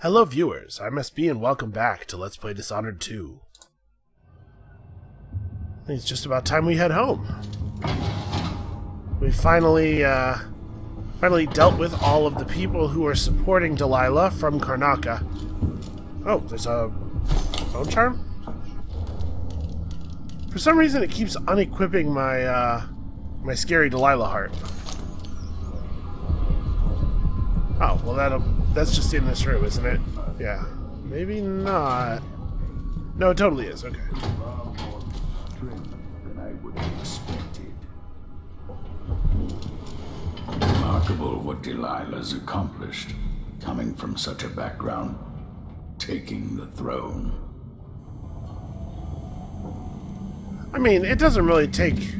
Hello viewers, I'm SB and welcome back to Let's Play Dishonored 2. I think it's just about time we head home. We finally dealt with all of the people who are supporting Delilah from Karnaca. Oh, there's a phone charm? For some reason it keeps unequipping my, my scary Delilah heart. Oh, well that's just in this room, isn't it? Yeah. Maybe not. No, it totally is. Okay. Remarkable what Delilah's accomplished, coming from such a background, taking the throne. I mean, it doesn't really take...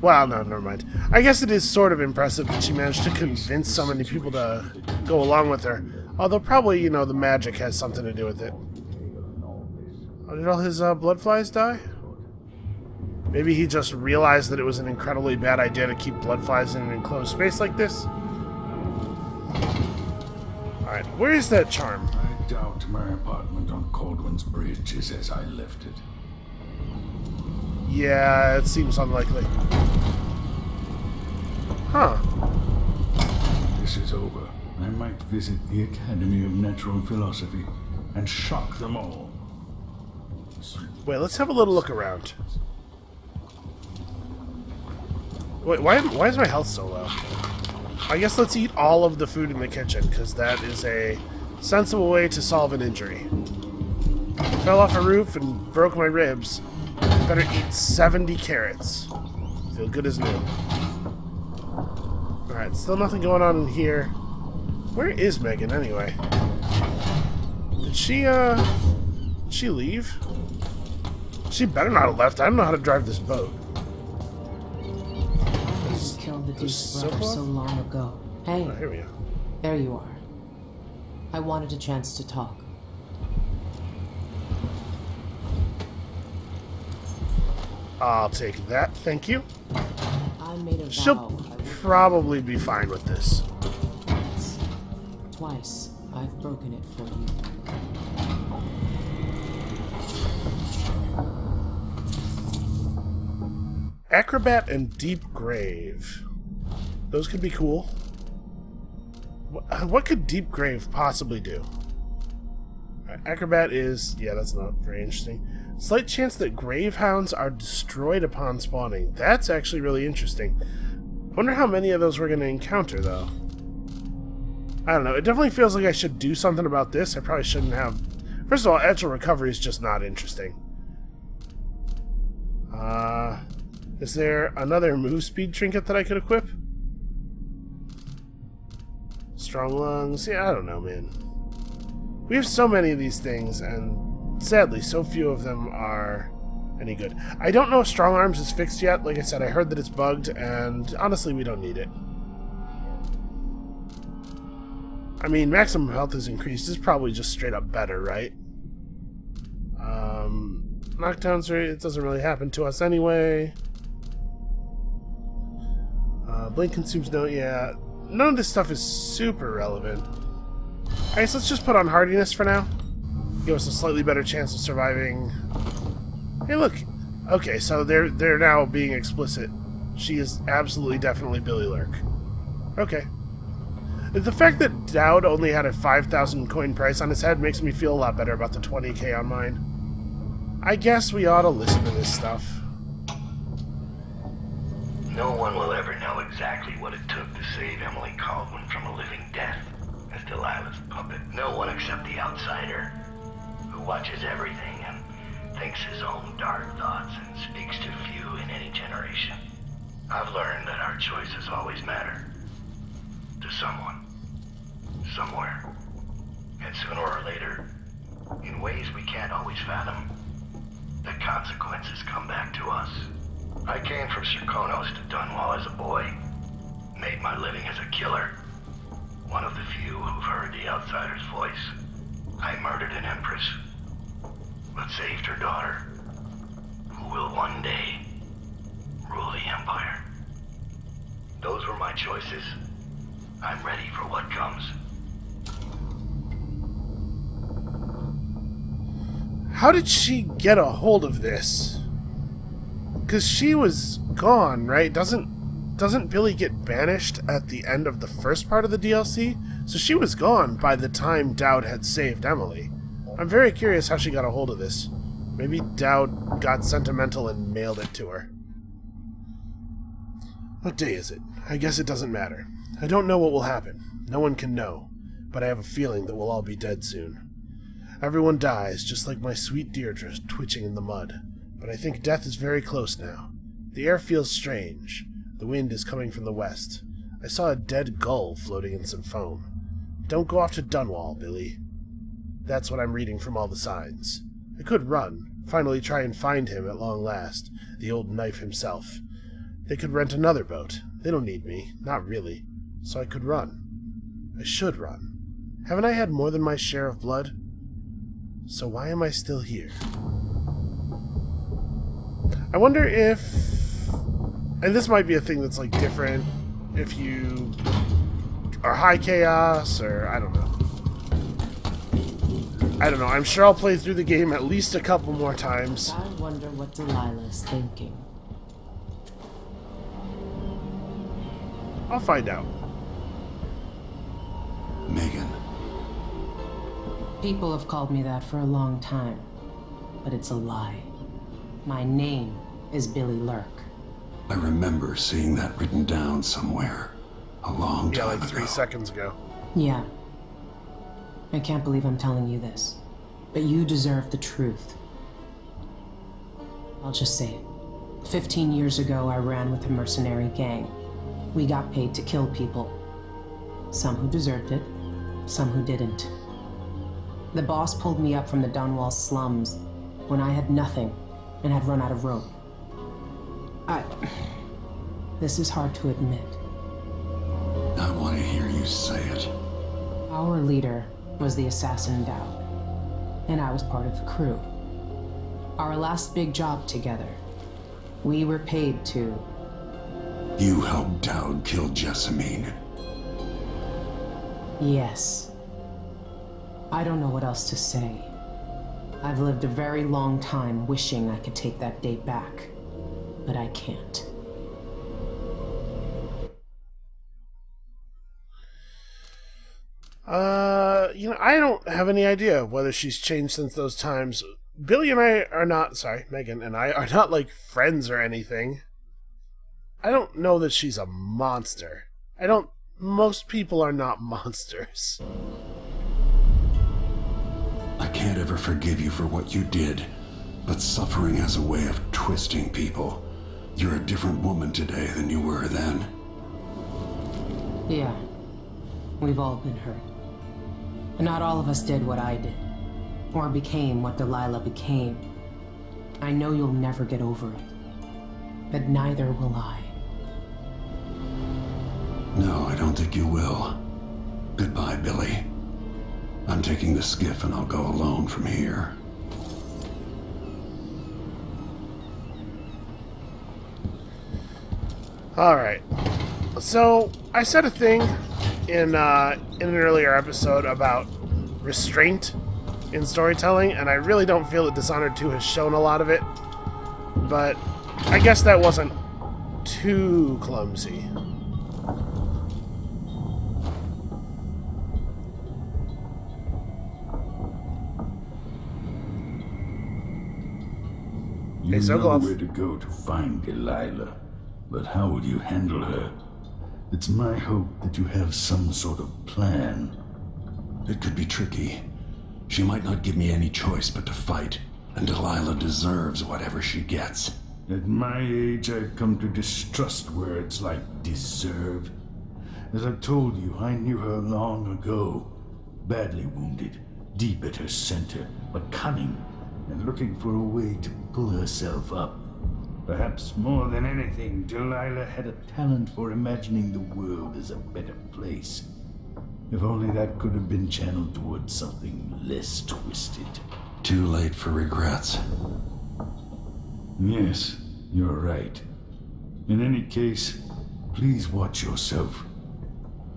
Well, no, never mind. I guess it is sort of impressive that she managed to convince so many people to go along with her. Although probably, you know, the magic has something to do with it. Oh, did all his blood flies die? Maybe he just realized that it was an incredibly bad idea to keep blood flies in an enclosed space like this? Alright, where is that charm? I doubt my apartment on Caldwell's Bridge is as I left it. Yeah, it seems unlikely. Huh. This is over. I might visit the Academy of Natural Philosophy and shock them all. Wait, let's have a little look around. Wait, why is my health so low? I guess let's eat all of the food in the kitchen, because that is a sensible way to solve an injury. Fell off a roof and broke my ribs. Better eat 70 carrots. Feel good as new. Alright, still nothing going on in here. Where is Megan, anyway? Did she leave? She better not have left. I don't know how to drive this boat. You killed the Duke's brother so long ago. Hey, oh, here we go. There you are. I wanted a chance to talk. I'll take that, thank you. I made a vow. She'll probably be fine with this. Twice, I've broken it for you. Acrobat and Deep Grave. Those could be cool. What could Deep Grave possibly do? Acrobat is... yeah, that's not very interesting. Slight chance that gravehounds are destroyed upon spawning. That's actually really interesting. I wonder how many of those we're going to encounter, though. I don't know. It definitely feels like I should do something about this. I probably shouldn't have... First of all, actual recovery is just not interesting. Is there another move speed trinket that I could equip? Strong lungs? Yeah, I don't know, man. We have so many of these things, and sadly, so few of them are any good. I don't know if Strong Arms is fixed yet. Like I said, I heard that it's bugged, and honestly, we don't need it. I mean, maximum health is increased. It's probably just straight up better, right? Knockdowns, it doesn't really happen to us anyway. Blink consumes no... yeah. None of this stuff is super relevant. Alright, so let's just put on hardiness for now. Give us a slightly better chance of surviving. Hey, look. Okay, so they're now being explicit. She is absolutely, definitely Billy Lurk. Okay. The fact that Dowd only had a 5,000 coin price on his head makes me feel a lot better about the 20k on mine. I guess we ought to listen to this stuff. No one will ever know exactly what it took to save Emily Caldwell from a living death as Delilah's puppet. No one except the outsider, who watches everything and thinks his own dark thoughts and speaks to few in any generation. I've learned that our choices always matter. To someone. Somewhere. And sooner or later, in ways we can't always fathom, the consequences come back to us. I came from Serkonos to Dunwall as a boy. Made my living as a killer. One of the few who've heard the outsider's voice. I murdered an empress, but saved her daughter, who will one day rule the empire. Those were my choices. I'm ready for what comes. How did she get a hold of this? Because she was gone, right? Doesn't Billy get banished at the end of the first part of the DLC? So she was gone by the time Dowd had saved Emily. I'm very curious how she got a hold of this. Maybe Dowd got sentimental and mailed it to her. What day is it? I guess it doesn't matter. I don't know what will happen. No one can know. But I have a feeling that we'll all be dead soon. Everyone dies, just like my sweet Deirdre twitching in the mud. But I think death is very close now. The air feels strange. The wind is coming from the west. I saw a dead gull floating in some foam. Don't go off to Dunwall, Billy. That's what I'm reading from all the signs. I could run, finally try and find him at long last, the old knife himself. They could rent another boat. They don't need me, not really. So I could run. I should run. Haven't I had more than my share of blood? So why am I still here? I wonder if... And this might be a thing that's, like, different if you are high chaos, or I don't know. I don't know. I'm sure I'll play through the game at least a couple more times. I wonder what Delilah's thinking. I'll find out. Megan. People have called me that for a long time, but it's a lie. My name is Billy Lurk. I remember seeing that written down somewhere a long time ago. Like 3 seconds ago. Yeah. I can't believe I'm telling you this, but you deserve the truth. I'll just say it. 15 years ago, I ran with a mercenary gang. We got paid to kill people. Some who deserved it, some who didn't. The boss pulled me up from the Dunwall slums when I had nothing and had run out of rope. This is hard to admit. I want to hear you say it. Our leader was the assassin Dowd, and I was part of the crew. Our last big job together, we were paid to... You helped Dowd kill Jessamine. Yes. I don't know what else to say. I've lived a very long time wishing I could take that day back, but I can't. I don't have any idea whether she's changed since those times. Billy and I are not, sorry, Megan and I are not like friends or anything. I don't know that she's a monster. Most people are not monsters. I can't ever forgive you for what you did, but suffering has a way of twisting people. You're a different woman today than you were then. Yeah. We've all been hurt. But not all of us did what I did, or became what Delilah became. I know you'll never get over it, but neither will I. No, I don't think you will. Goodbye, Billy. I'm taking the skiff and I'll go alone from here. Alright. So, I said a thing in an earlier episode about restraint in storytelling, and I really don't feel that Dishonored 2 has shown a lot of it. But I guess that wasn't too clumsy. You know where to go to find Delilah, but how will you handle her? It's my hope that you have some sort of plan. It could be tricky. She might not give me any choice but to fight, and Delilah deserves whatever she gets. At my age, I've come to distrust words like deserve. As I've told you, I knew her long ago. Badly wounded, deep at her center, but cunning, and looking for a way to pull herself up. Perhaps more than anything, Delilah had a talent for imagining the world as a better place. If only that could have been channeled towards something less twisted. Too late for regrets. Yes, you're right. In any case, please watch yourself.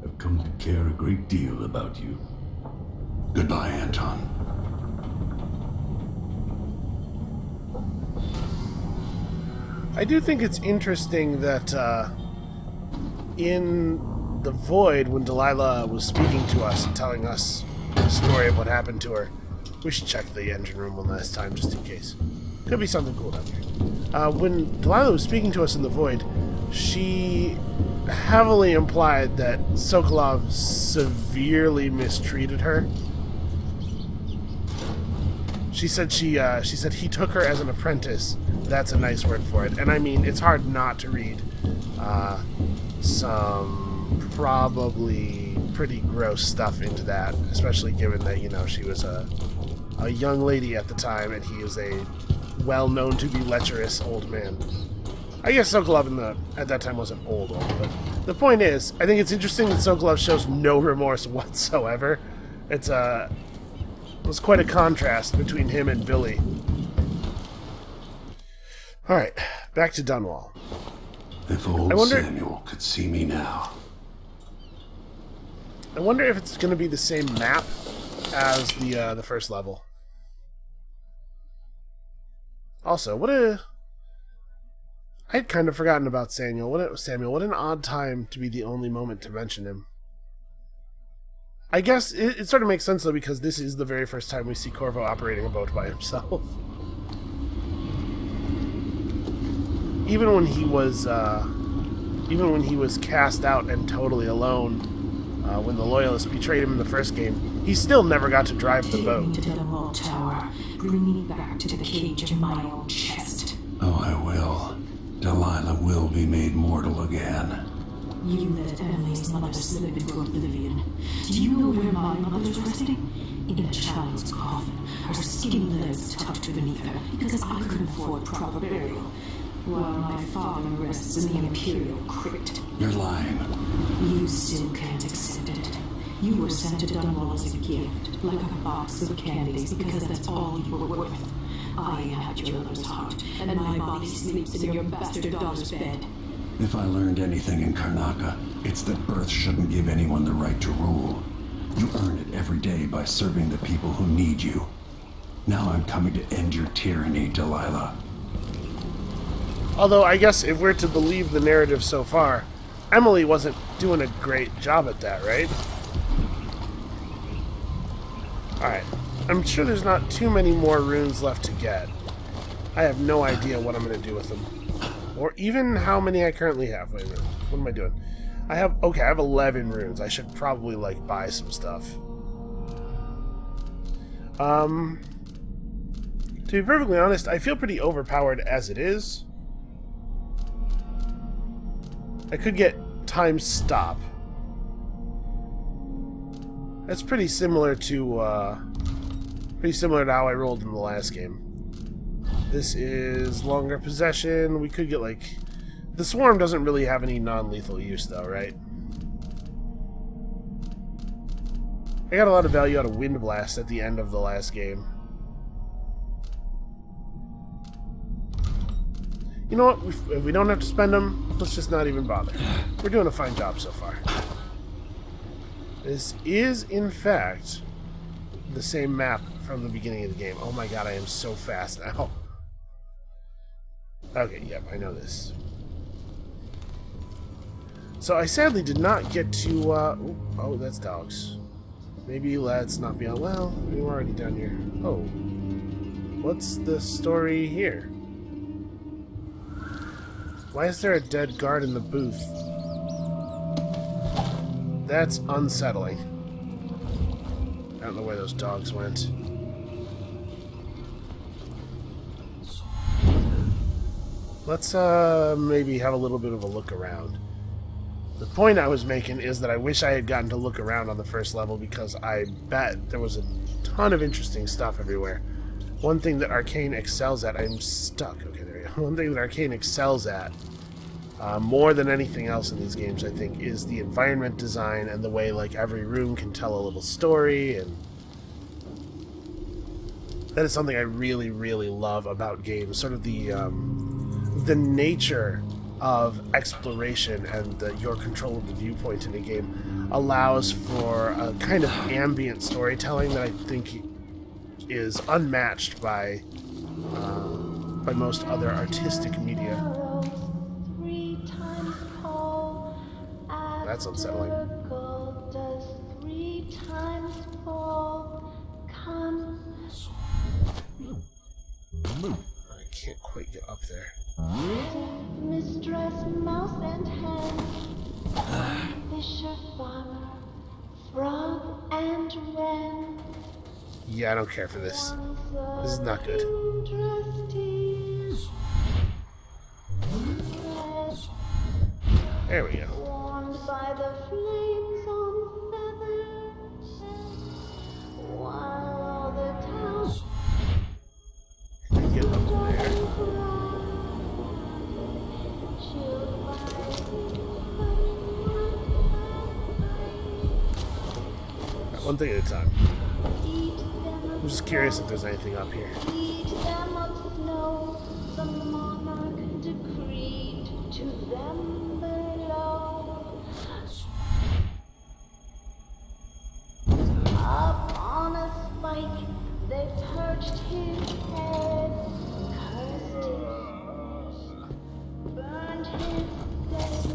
I've come to care a great deal about you. Goodbye, Anton. I do think it's interesting that in the Void, when Delilah was speaking to us and telling us the story of what happened to her, we should check the engine room one last time just in case. Could be something cool down there. When Delilah was speaking to us in the Void, she heavily implied that Sokolov severely mistreated her. She said he took her as an apprentice. That's a nice word for it. And I mean, it's hard not to read some probably pretty gross stuff into that, especially given that, you know, she was a young lady at the time and he was a well-known to be lecherous old man. I guess Sokolov at that time wasn't old, but the point is, I think it's interesting that Sokolov shows no remorse whatsoever. It was quite a contrast between him and Billy. Alright, back to Dunwall. If old Samuel could see me now. I wonder if it's going to be the same map as the first level. Also, I'd kind of forgotten about Samuel. What an odd time to be the only moment to mention him. I guess it sort of makes sense, though, because this is the very first time we see Corvo operating a boat by himself. Even when he was cast out and totally alone, when the Loyalists betrayed him in the first game, he still never got to drive the boat. To the Dunwall Tower, bring me back to the cage of my own chest. Oh, I will. Delilah will be made mortal again. You let Emily's mother slip into oblivion. Do you know where my mother's resting? In a child's coffin, her skinny legs tucked beneath her, because I couldn't afford proper burial, while my father rests in the Imperial crypt. You're lying. You still can't accept it. You were sent to Dunwall as a gift, like a box of candies, because that's all you were worth. I had your mother's heart, and my body sleeps in your bastard daughter's bed. If I learned anything in Karnaca, it's that birth shouldn't give anyone the right to rule. You earn it every day by serving the people who need you. Now I'm coming to end your tyranny, Delilah. Although, I guess if we're to believe the narrative so far, Emily wasn't doing a great job at that, right? Alright. I'm sure there's not too many more runes left to get. I have no idea what I'm going to do with them. Or even how many I currently have. Wait a minute. What am I doing? I have 11 runes. I should probably, like, buy some stuff. To be perfectly honest, I feel pretty overpowered as it is. I could get time stop. That's pretty similar to how I rolled in the last game. This is longer possession. We could get, like... The Swarm doesn't really have any non-lethal use, though, right? I got a lot of value out of Wind Blast at the end of the last game. You know what? If we don't have to spend them, let's just not even bother. We're doing a fine job so far. This is, in fact, the same map from the beginning of the game. Oh my god, I am so fast now. Okay, yep, I know this. So I sadly did not get to, oh, that's dogs. Maybe let's not be on, well, we're already down here. Oh. What's the story here? Why is there a dead guard in the booth? That's unsettling. I don't know where those dogs went. Let's maybe have a little bit of a look around. The point I was making is that I wish I had gotten to look around on the first level, because I bet there was a ton of interesting stuff everywhere. One thing that Arkane excels at... I'm stuck. Okay, there we go. One thing that Arkane excels at, more than anything else in these games, I think, is the environment design and the way, like, every room can tell a little story, and that is something I really, really love about games. Sort of the nature of exploration and your control of the viewpoint in a game allows for a kind of ambient storytelling that I think is unmatched by most other artistic media. that's unsettling. Does 3 times fall come? I can't quite get up there. Mistress Mouse and Hen, Fisher Farmer, Frog and Wren. Yeah, I don't care for this. This is not good. There we go. Warmed by the flames on feathers, while all the town Get up there. chilled by One thing at a time. eat them I'm just curious if there's anything up here. Eat them of snow, the monarch decreed to them below. Up on a spike, they perched his head, cursed his soul, burned his dead.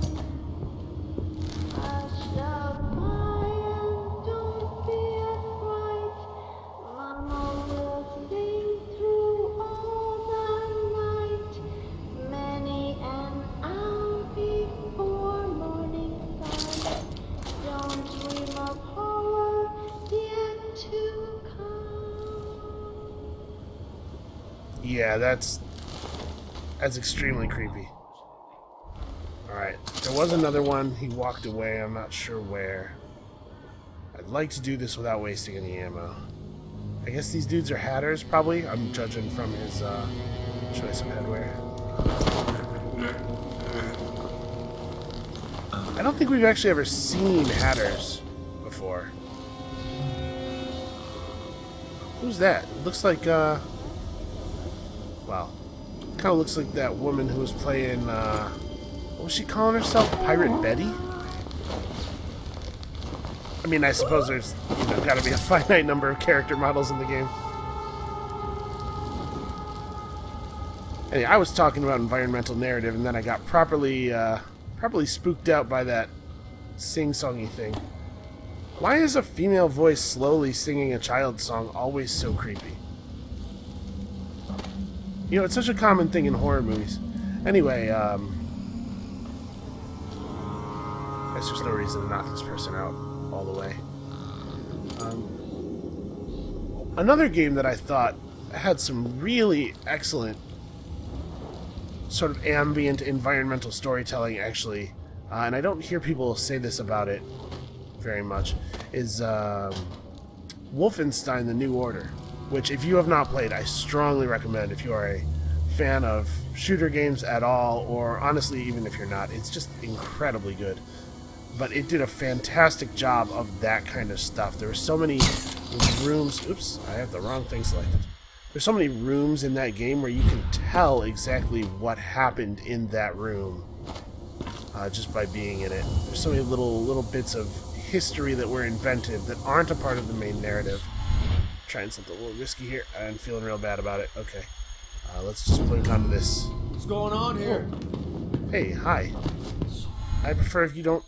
Hush the fire, don't be afraid. Mama will sing through all the night, many an hour before morning sun. Don't dream of horror yet to come. Yeah, that's extremely creepy. Alright, there was another one. He walked away. I'm not sure where. I'd like to do this without wasting any ammo. I guess these dudes are hatters, probably. I'm judging from his choice of headwear. I don't think we've actually ever seen hatters before. Who's that? It looks like, well, kind of looks like that woman who was playing, what was she calling herself? Pirate Betty? I mean, I suppose there's, got to be a finite number of character models in the game. Anyway, I was talking about environmental narrative, and then I got properly spooked out by that sing-songy thing. Why is a female voice slowly singing a child's song always so creepy? It's such a common thing in horror movies. Anyway, guess there's no reason to knock this person out all the way. Another game that I thought had some really excellent sort of ambient environmental storytelling, actually, and I don't hear people say this about it very much, is Wolfenstein: The New Order, which, if you have not played, I strongly recommend if you are a fan of shooter games at all, or honestly, even if you're not. It's just incredibly good. But it did a fantastic job of that kind of stuff. There were so many rooms... Oops, I have the wrong thing selected. There's so many rooms in that game where you can tell exactly what happened in that room just by being in it. There's so many little bits of history that were invented that aren't a part of the main narrative. Trying something a little risky here. I'm feeling real bad about it. Okay. Let's just blink onto this. What's going on here? Oh. Hey, hi. I prefer if you don't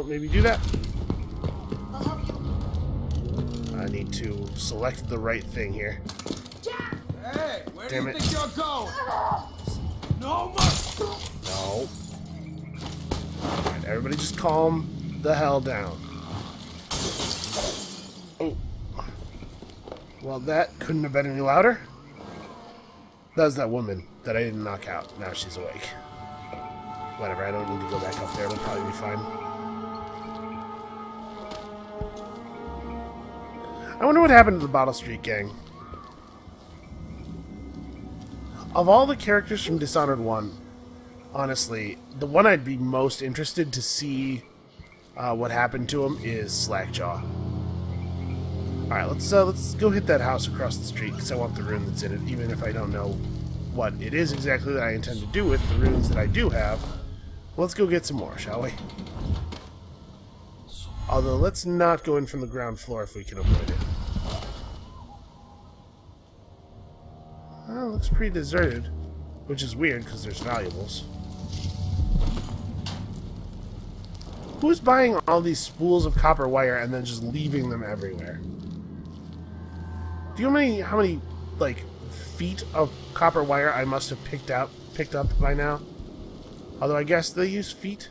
maybe do that. I'll help you. I need to select the right thing here. Hey, where Damn do you it. think you're going? No more. No. Alright, everybody just calm the hell down. Oh. Well, that couldn't have been any louder. That was that woman that I didn't knock out. Now she's awake. Whatever, I don't need to go back up there. It'll probably be fine. I wonder what happened to the Bottle Street Gang. Of all the characters from Dishonored 1, honestly, the one I'd be most interested to see what happened to him is Slackjaw. Alright, let's go hit that house across the street, because I want the rune that's in it, even if I don't know what it is exactly that I intend to do with the runes that I do have. Let's go get some more, shall we? Although, let's not go in from the ground floor if we can avoid it. Well, it looks pretty deserted, which is weird because there's valuables. Who's buying all these spools of copper wire and then just leaving them everywhere? Do you know how many like feet of copper wire I must have picked up by now? Although I guess they use feet.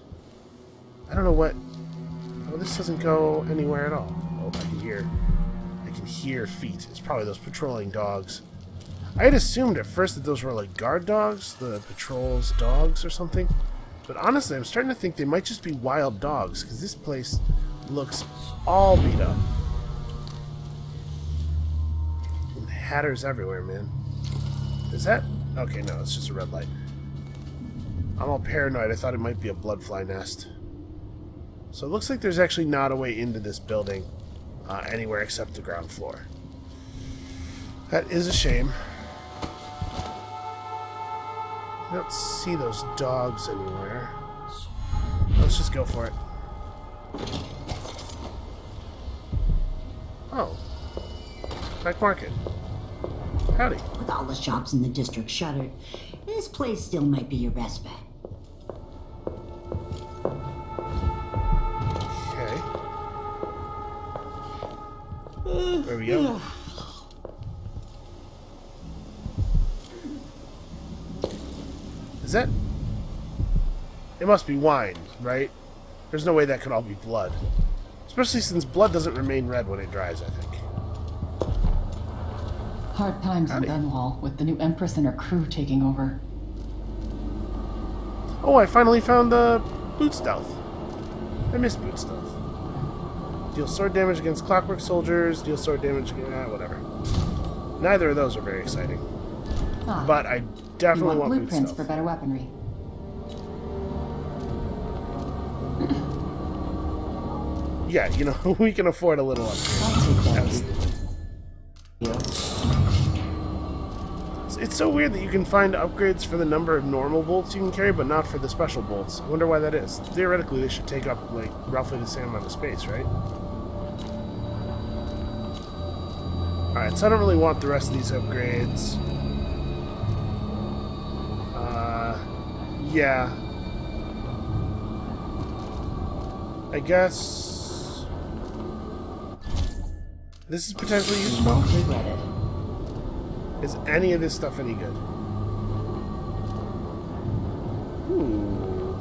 I don't know what. Oh, this doesn't go anywhere at all. Oh, I can hear feet. It's probably those patrolling dogs. I had assumed at first that those were like guard dogs, the patrol's dogs or something. But honestly, I'm starting to think they might just be wild dogs, because this place looks all beat up. And hatters everywhere, man. Is that? Okay, no, it's just a red light. I'm all paranoid. I thought it might be a bloodfly nest. So it looks like there's actually not a way into this building anywhere except the ground floor. That is a shame. I don't see those dogs anywhere. Let's just go for it. Oh. Black market. Howdy. With all the shops in the district shuttered, this place still might be your best bet. Okay. There we go. Is that... It must be wine, right? There's no way that could all be blood. Especially since blood doesn't remain red when it dries, I think. Hard times in Dunwall, with the new Empress and her crew taking over. Oh, I finally found the boot stealth. I miss boot stealth. Deal sword damage against clockwork soldiers, deal sword damage against... whatever. Neither of those are very exciting. But I definitely want boot blueprints stealth. for better weaponry. Yeah, you know, we can afford a little upgrade. Absolutely. It's so weird that you can find upgrades for the number of normal bolts you can carry, but not for the special bolts. I wonder why that is. Theoretically, they should take up, like, roughly the same amount of space, right? Alright, so I don't really want the rest of these upgrades. Yeah. I guess... This is potentially useful. Is any of this stuff any good? Ooh.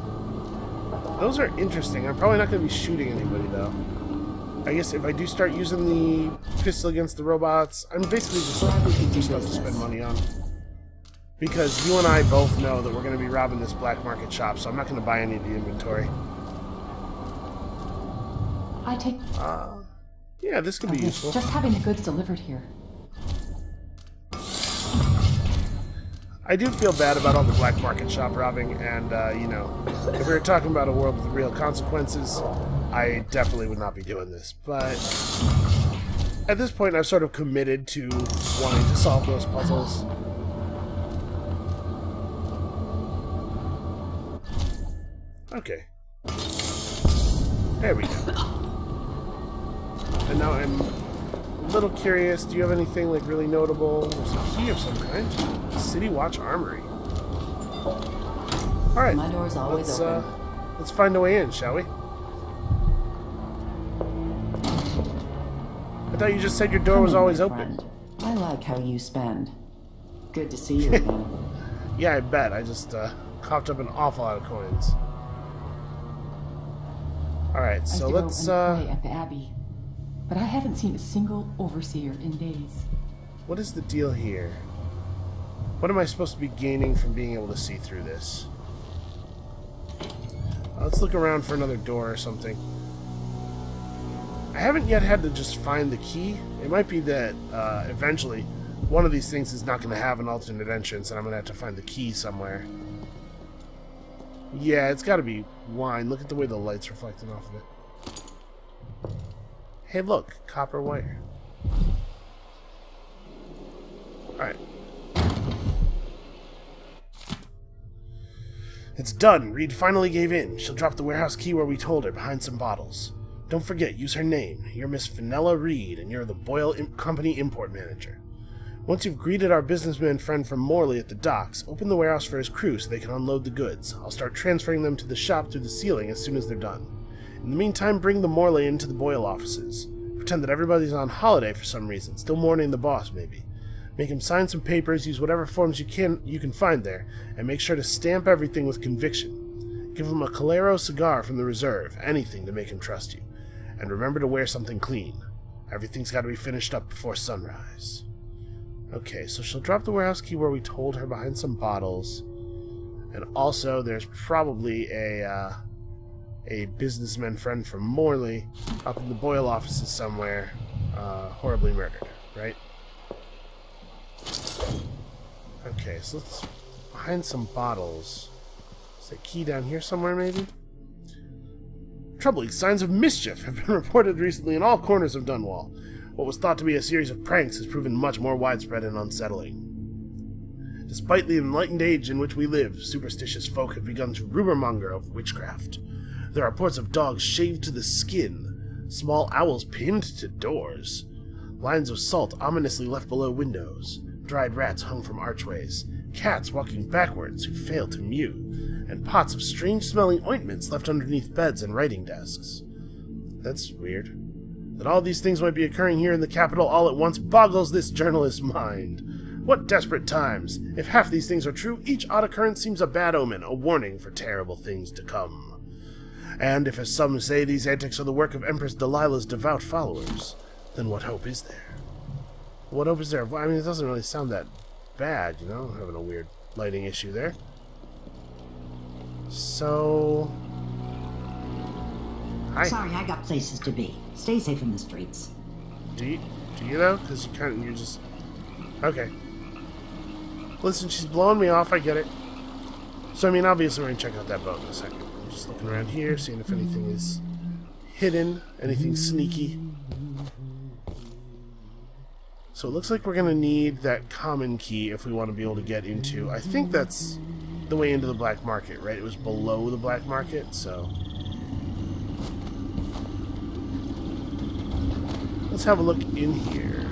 Those are interesting. I'm probably not going to be shooting anybody, though. I guess if I do start using the pistol against the robots, I'm basically just looking for stuff to spend money on. Because you and I both know that we're going to be robbing this black market shop, so I'm not going to buy any of the inventory. I take... yeah, this could be useful. Just having the goods delivered here. I do feel bad about all the black market shop robbing, and, you know, if we were talking about a world with real consequences, I definitely would not be doing this. But at this point, I've sort of committed to wanting to solve those puzzles. Okay. There we go. And now I'm a little curious, do you have anything like really notable? There's a key of some kind. City Watch Armory. Alright. My door's always open. Let's find a way in, shall we? I thought you just said your door was always open. I like how you spend. Good to see you again. Yeah, I bet. I just coughed up an awful lot of coins. Alright, so let's pray at the Abbey, but I haven't seen a single overseer in days. What is the deal here? What am I supposed to be gaining from being able to see through this? Let's look around for another door or something. I haven't yet had to just find the key. It might be that eventually one of these things is not going to have an alternate entrance and I'm going to have to find the key somewhere. Yeah, it's got to be wine. Look at the way the light's reflecting off of it. Hey, look. Copper wire. Alright. It's done. Reed finally gave in. She'll drop the warehouse key where we told her, behind some bottles. Don't forget, use her name. You're Miss Fenella Reed, and you're the Boyle Company import manager. Once you've greeted our businessman friend from Morley at the docks, open the warehouse for his crew so they can unload the goods. I'll start transferring them to the shop through the ceiling as soon as they're done. In the meantime, bring the Morley into the Boyle offices. Pretend that everybody's on holiday for some reason, still mourning the boss, maybe. Make him sign some papers, use whatever forms you can find there, and make sure to stamp everything with conviction. Give him a Calero cigar from the reserve, anything to make him trust you. And remember to wear something clean. Everything's got to be finished up before sunrise. Okay, so she'll drop the warehouse key where we told her, behind some bottles. And also, there's probably a businessman friend from Morley up in the Boyle offices somewhere, horribly murdered, right? Okay, so let's behind some bottles. Is there a key down here somewhere, maybe? Troubling signs of mischief have been reported recently in all corners of Dunwall. What was thought to be a series of pranks has proven much more widespread and unsettling. Despite the enlightened age in which we live, superstitious folk have begun to rumor-monger of witchcraft. There are reports of dogs shaved to the skin, small owls pinned to doors, lines of salt ominously left below windows, dried rats hung from archways, cats walking backwards who fail to mew, and pots of strange-smelling ointments left underneath beds and writing desks. That's weird. That all these things might be occurring here in the capital all at once boggles this journalist's mind. What desperate times! If half these things are true, each odd occurrence seems a bad omen, a warning for terrible things to come. And if, as some say, these antics are the work of Empress Delilah's devout followers, then what hope is there? What hope is there? Well, I mean, it doesn't really sound that bad, you know? I'm having a weird lighting issue there. So... Hi. Sorry, I got places to be. Stay safe in the streets. Do you though? Because you're just... Okay. Listen, she's blowing me off, I get it. So, I mean, obviously we're going to check out that boat in a second. I'm just looking around here, seeing if anything is hidden, anything sneaky. So it looks like we're going to need that common key if we want to be able to get into... I think that's the way into the black market, right? It was below the black market, so... Let's have a look in here.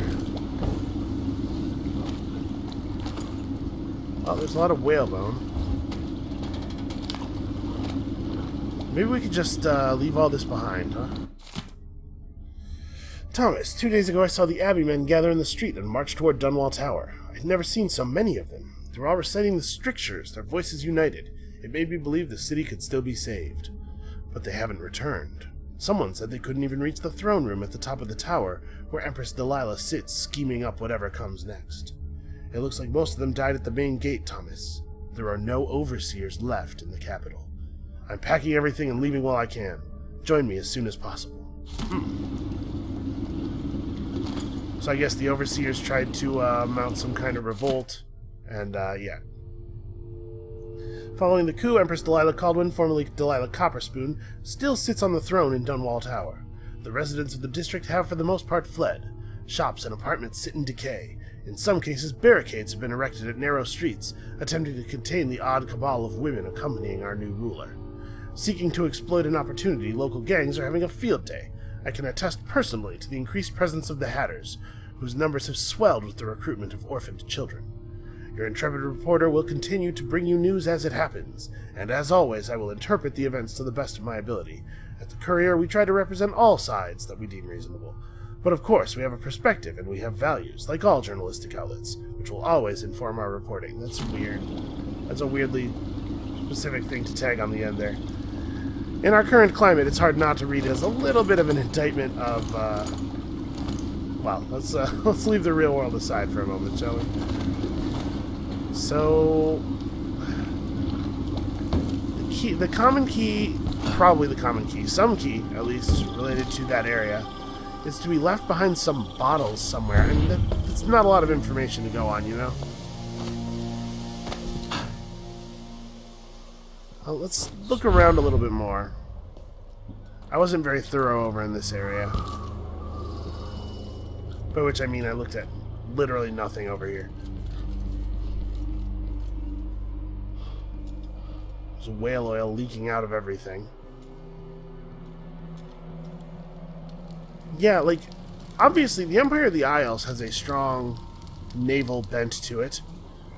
Oh, there's a lot of whalebone. Maybe we could just leave all this behind, huh? Thomas, 2 days ago I saw the Abbey men gather in the street and march toward Dunwall Tower. I'd never seen so many of them. They were all reciting the strictures, their voices united. It made me believe the city could still be saved. But they haven't returned. Someone said they couldn't even reach the throne room at the top of the tower, where Empress Delilah sits scheming up whatever comes next. It looks like most of them died at the main gate, Thomas. There are no overseers left in the capital. I'm packing everything and leaving while I can. Join me as soon as possible. So I guess the overseers tried to mount some kind of revolt, and yeah. Following the coup, Empress Delilah Caldwin, formerly Delilah Copperspoon, still sits on the throne in Dunwall Tower. The residents of the district have for the most part fled. Shops and apartments sit in decay. In some cases, barricades have been erected at narrow streets, attempting to contain the odd cabal of women accompanying our new ruler. Seeking to exploit an opportunity, local gangs are having a field day. I can attest personally to the increased presence of the Hatters, whose numbers have swelled with the recruitment of orphaned children. Your intrepid reporter will continue to bring you news as it happens, and as always I will interpret the events to the best of my ability. At the Courier we try to represent all sides that we deem reasonable. But of course we have a perspective and we have values, like all journalistic outlets, which will always inform our reporting. That's weird. That's a weirdly specific thing to tag on the end there. In our current climate, it's hard not to read as a little bit of an indictment of, well, let's leave the real world aside for a moment, shall we? So, the common key, probably the common key, some key, at least, related to that area, is to be left behind some bottles somewhere. I mean, that's not a lot of information to go on, you know? Well, let's look around a little bit more. I wasn't very thorough over in this area. By which I mean I looked at literally nothing over here. There's whale oil leaking out of everything. Yeah, like, obviously the Empire of the Isles has a strong naval bent to it.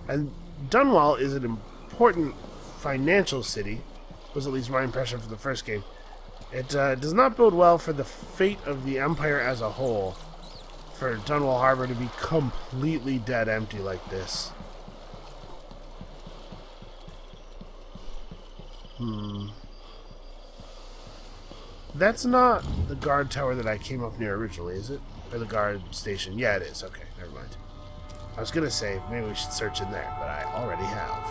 And Dunwall is an important financial city, was at least my impression for the first game. It does not bode well for the fate of the Empire as a whole, for Dunwall Harbor to be completely dead empty like this. That's not the guard tower that I came up near originally, is it? Or the guard station? Yeah, it is. Okay, never mind. I was gonna say, maybe we should search in there, but I already have.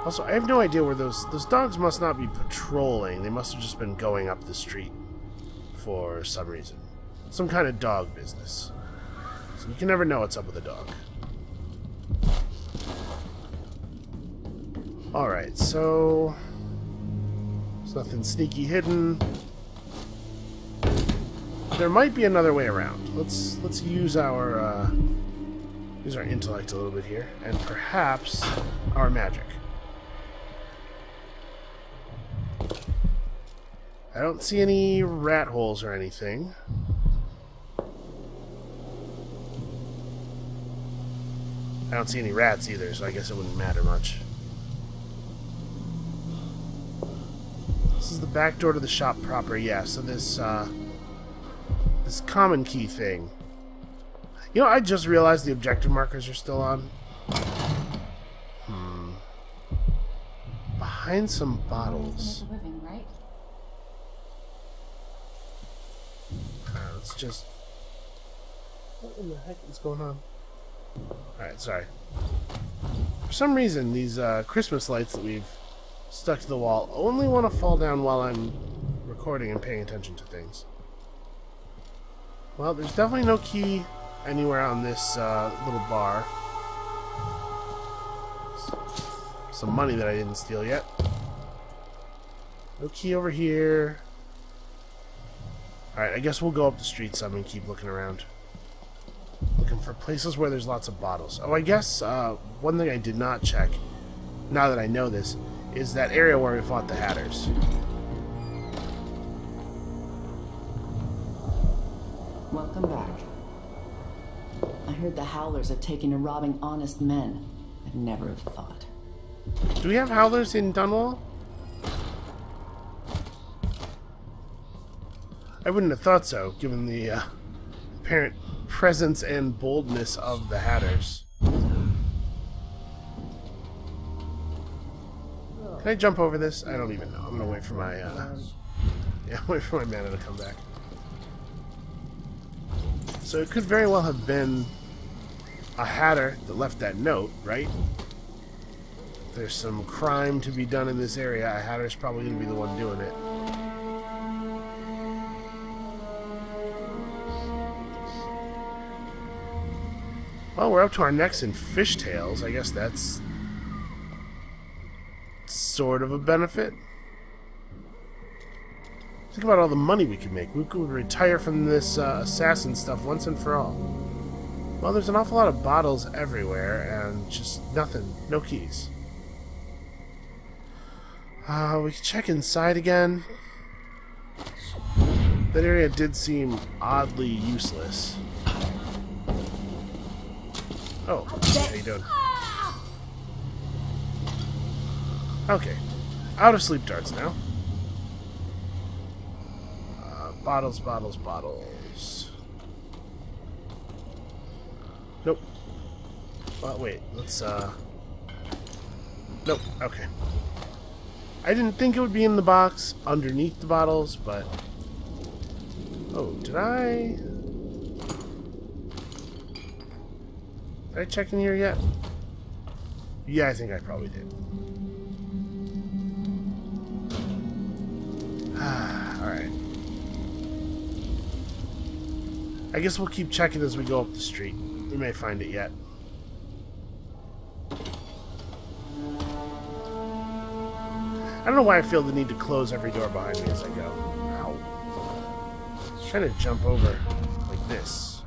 Also, I have no idea where those dogs must not be patrolling. They must have just been going up the street for some reason. Some kind of dog business. So you can never know what's up with a dog. Alright, so there's nothing sneaky hidden. There might be another way around. Let's use our intellect a little bit here, and perhaps our magic. I don't see any rat holes or anything. I don't see any rats either, so I guess it wouldn't matter much. This is the back door to the shop proper, yeah, so this common key thing. You know, I just realized the objective markers are still on. Behind some bottles. Let's just... What in the heck is going on? Alright, sorry. For some reason, these Christmas lights that we've stuck to the wall only want to fall down while I'm recording and paying attention to things. Well, there's definitely no key anywhere on this little bar. Some money that I didn't steal yet. No key over here. Alright, I guess we'll go up the street some and keep looking around. Looking for places where there's lots of bottles. Oh, I guess one thing I did not check, now that I know this, is that area where we fought the Hatters. Welcome back. I heard the Howlers have taken to robbing honest men. I'd never have thought. Do we have Howlers in Dunwall? I wouldn't have thought so, given the apparent presence and boldness of the Hatters. Can I jump over this? I don't even know. I'm gonna wait for my wait for my mana to come back. So it could very well have been a Hatter that left that note, right? If there's some crime to be done in this area, a Hatter's probably gonna be the one doing it. Well, we're up to our necks in fishtails. I guess that's sort of a benefit. Think about all the money we could make. We could retire from this assassin stuff once and for all. Well, there's an awful lot of bottles everywhere, and just nothing. No keys. We can check inside again. That area did seem oddly useless. Oh, how you doing? Okay. Out of sleep darts now. Bottles, bottles, bottles. Nope. Well, wait. Let's, Nope. Okay. I didn't think it would be in the box underneath the bottles, but... Oh, did I check in here yet? Yeah, I think I probably did. Alright. I guess we'll keep checking as we go up the street. We may find it yet. I don't know why I feel the need to close every door behind me as I go. Ow. I'm trying to jump over like this.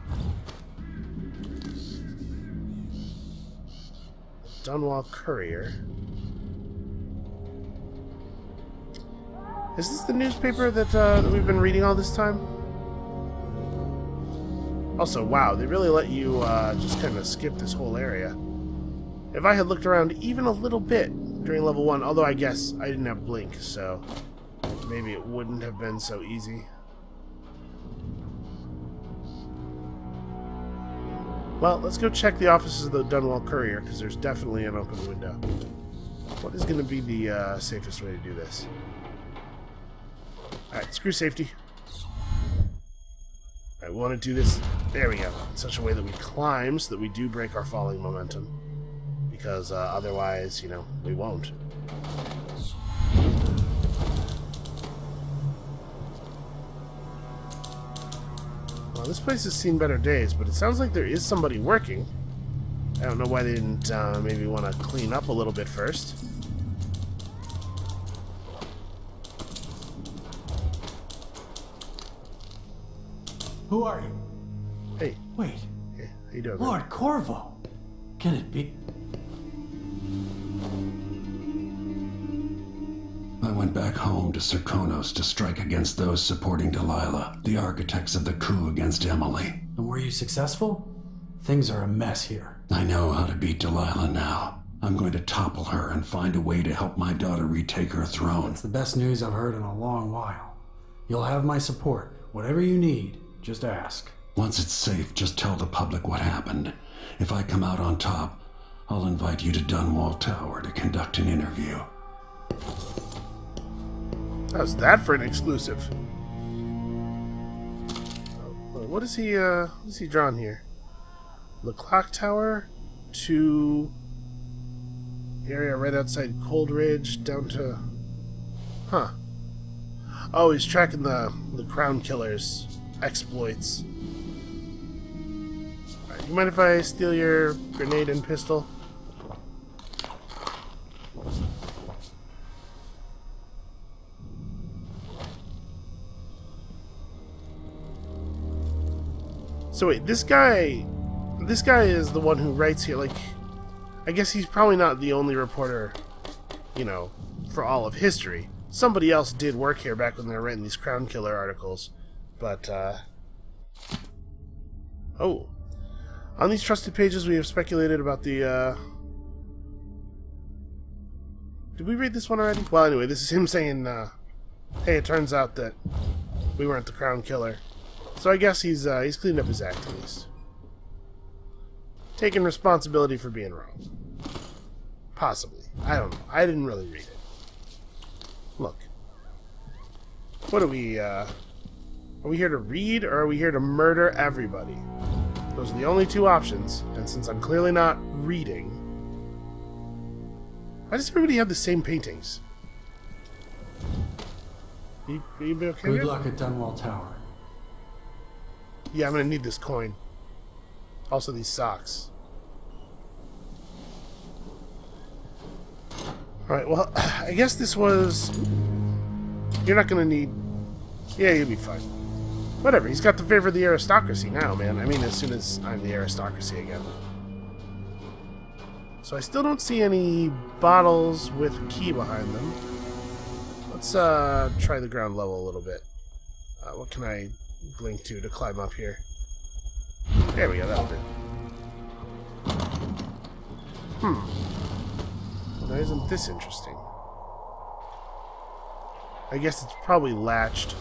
Dunwall Courier. Is this the newspaper that we've been reading all this time? Also, wow, they really let you just kind of skip this whole area. If I had looked around even a little bit during level 1, although I guess I didn't have Blink, so maybe it wouldn't have been so easy. Well, let's go check the offices of the Dunwall Courier, because there's definitely an open window. What is going to be the safest way to do this? Alright, screw safety. Alright, we want to do this, there we go, in such a way that we climb so that we do break our falling momentum. Because otherwise, you know, we won't. Well, this place has seen better days, but it sounds like there is somebody working. I don't know why they didn't maybe want to clean up a little bit first. Who are you? Hey. Wait. Hey, how you doing, Lord man? Corvo. Can it be? I went back home to Serkonos to strike against those supporting Delilah, the architects of the coup against Emily. And were you successful? Things are a mess here. I know how to beat Delilah now. I'm going to topple her and find a way to help my daughter retake her throne. It's the best news I've heard in a long while. You'll have my support. Whatever you need, just ask. Once it's safe, just tell the public what happened. If I come out on top, I'll invite you to Dunwall Tower to conduct an interview. How's that for an exclusive? What is he drawn here? The clock tower to the area right outside Cold Ridge down to... Huh. Oh, he's tracking the Crown Killer's exploits. Alright, you mind if I steal your grenade and pistol? So wait, this guy is the one who writes here, like, I guess he's probably not the only reporter, you know, for all of history. Somebody else did work here back when they were writing these Crown Killer articles, but, oh. On these trusted pages we have speculated about the, Did we read this one already? Well, anyway, this is him saying, hey, it turns out that we weren't the Crown Killer. So I guess he's cleaned up his act at least. Taking responsibility for being wrong. Possibly. I don't know. I didn't really read it. Look. What are we here to read, or are we here to murder everybody? Those are the only two options, and since I'm clearly not reading... Why does everybody have the same paintings? You be okay? Good luck at Dunwall Tower. Yeah, I'm gonna need this coin. Also these socks. Alright, well, I guess this was... You're not gonna need... Yeah, you'll be fine. Whatever, he's got the favor of the aristocracy now, man. I mean, as soon as I'm the aristocracy again. So I still don't see any bottles with key behind them. Let's try the ground level a little bit. What can I blink to climb up here? There we go, that'll do. Well, now isn't this interesting? I guess it's probably latched.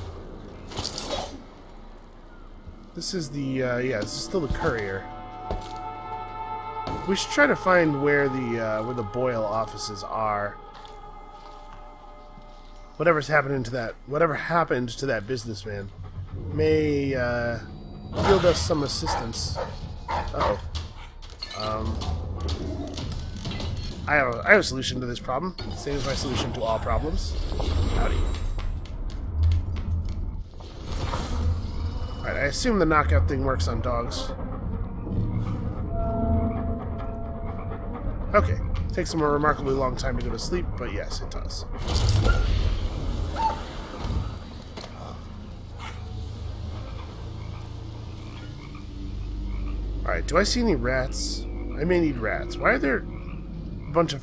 This is the, yeah, this is still the courier. We should try to find where the Boyle offices are. Whatever happened to that businessman may yield us some assistance. Uh-oh. I have a solution to this problem. Same as my solution to all problems. Howdy. Alright, I assume the knockout thing works on dogs. Okay. Takes them a remarkably long time to go to sleep, but yes, it does. Alright, do I see any rats? I may need rats. Why are there a bunch of...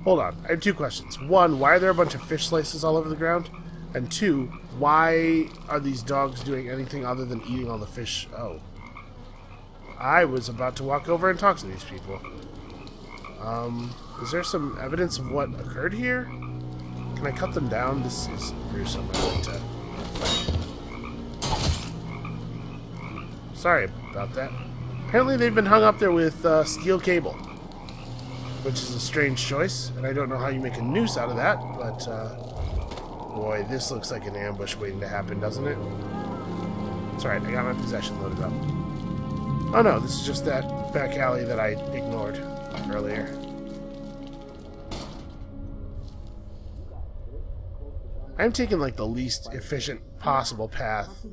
Hold on, I have two questions. One, why are there a bunch of fish slices all over the ground? And two, why are these dogs doing anything other than eating all the fish? Oh. I was about to walk over and talk to these people. Is there some evidence of what occurred here? Can I cut them down? This is gruesome. I like to... Sorry about that. Apparently they've been hung up there with steel cable, which is a strange choice, and I don't know how you make a noose out of that, but boy, this looks like an ambush waiting to happen, doesn't it? It's alright, I got my possession loaded up. Oh no, this is just that back alley that I ignored earlier. I'm taking like the least efficient possible path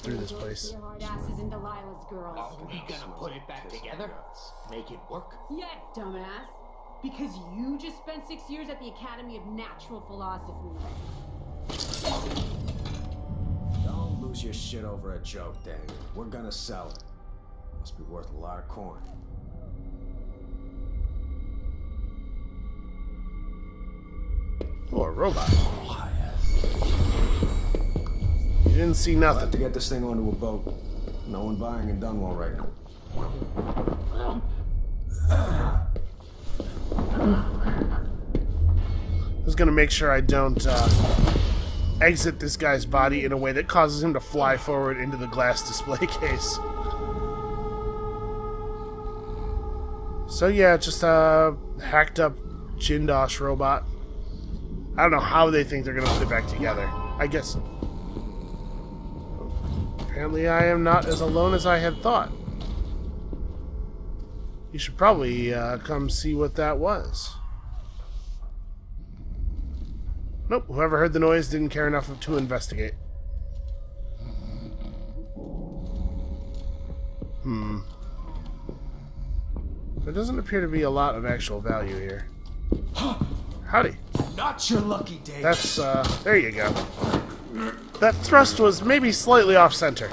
through this place. Are we gonna put it back together? Make it work? Yeah, dumbass. Because you just spent 6 years at the Academy of Natural Philosophy. Don't lose your shit over a joke, Daniel. We're gonna sell it. Must be worth a lot of coin. Oh, a robot. You didn't see nothing. We'll have to get this thing onto a boat. No one buying in Dunwall right now. I was gonna make sure I don't exit this guy's body in a way that causes him to fly forward into the glass display case. So yeah, just a hacked up Jindosh robot. I don't know how they think they're gonna put it back together. I guess... Apparently I am not as alone as I had thought. You should probably come see what that was. Nope, whoever heard the noise didn't care enough to investigate. There doesn't appear to be a lot of actual value here. Howdy. Not your lucky day. That's, there you go. That thrust was maybe slightly off-center.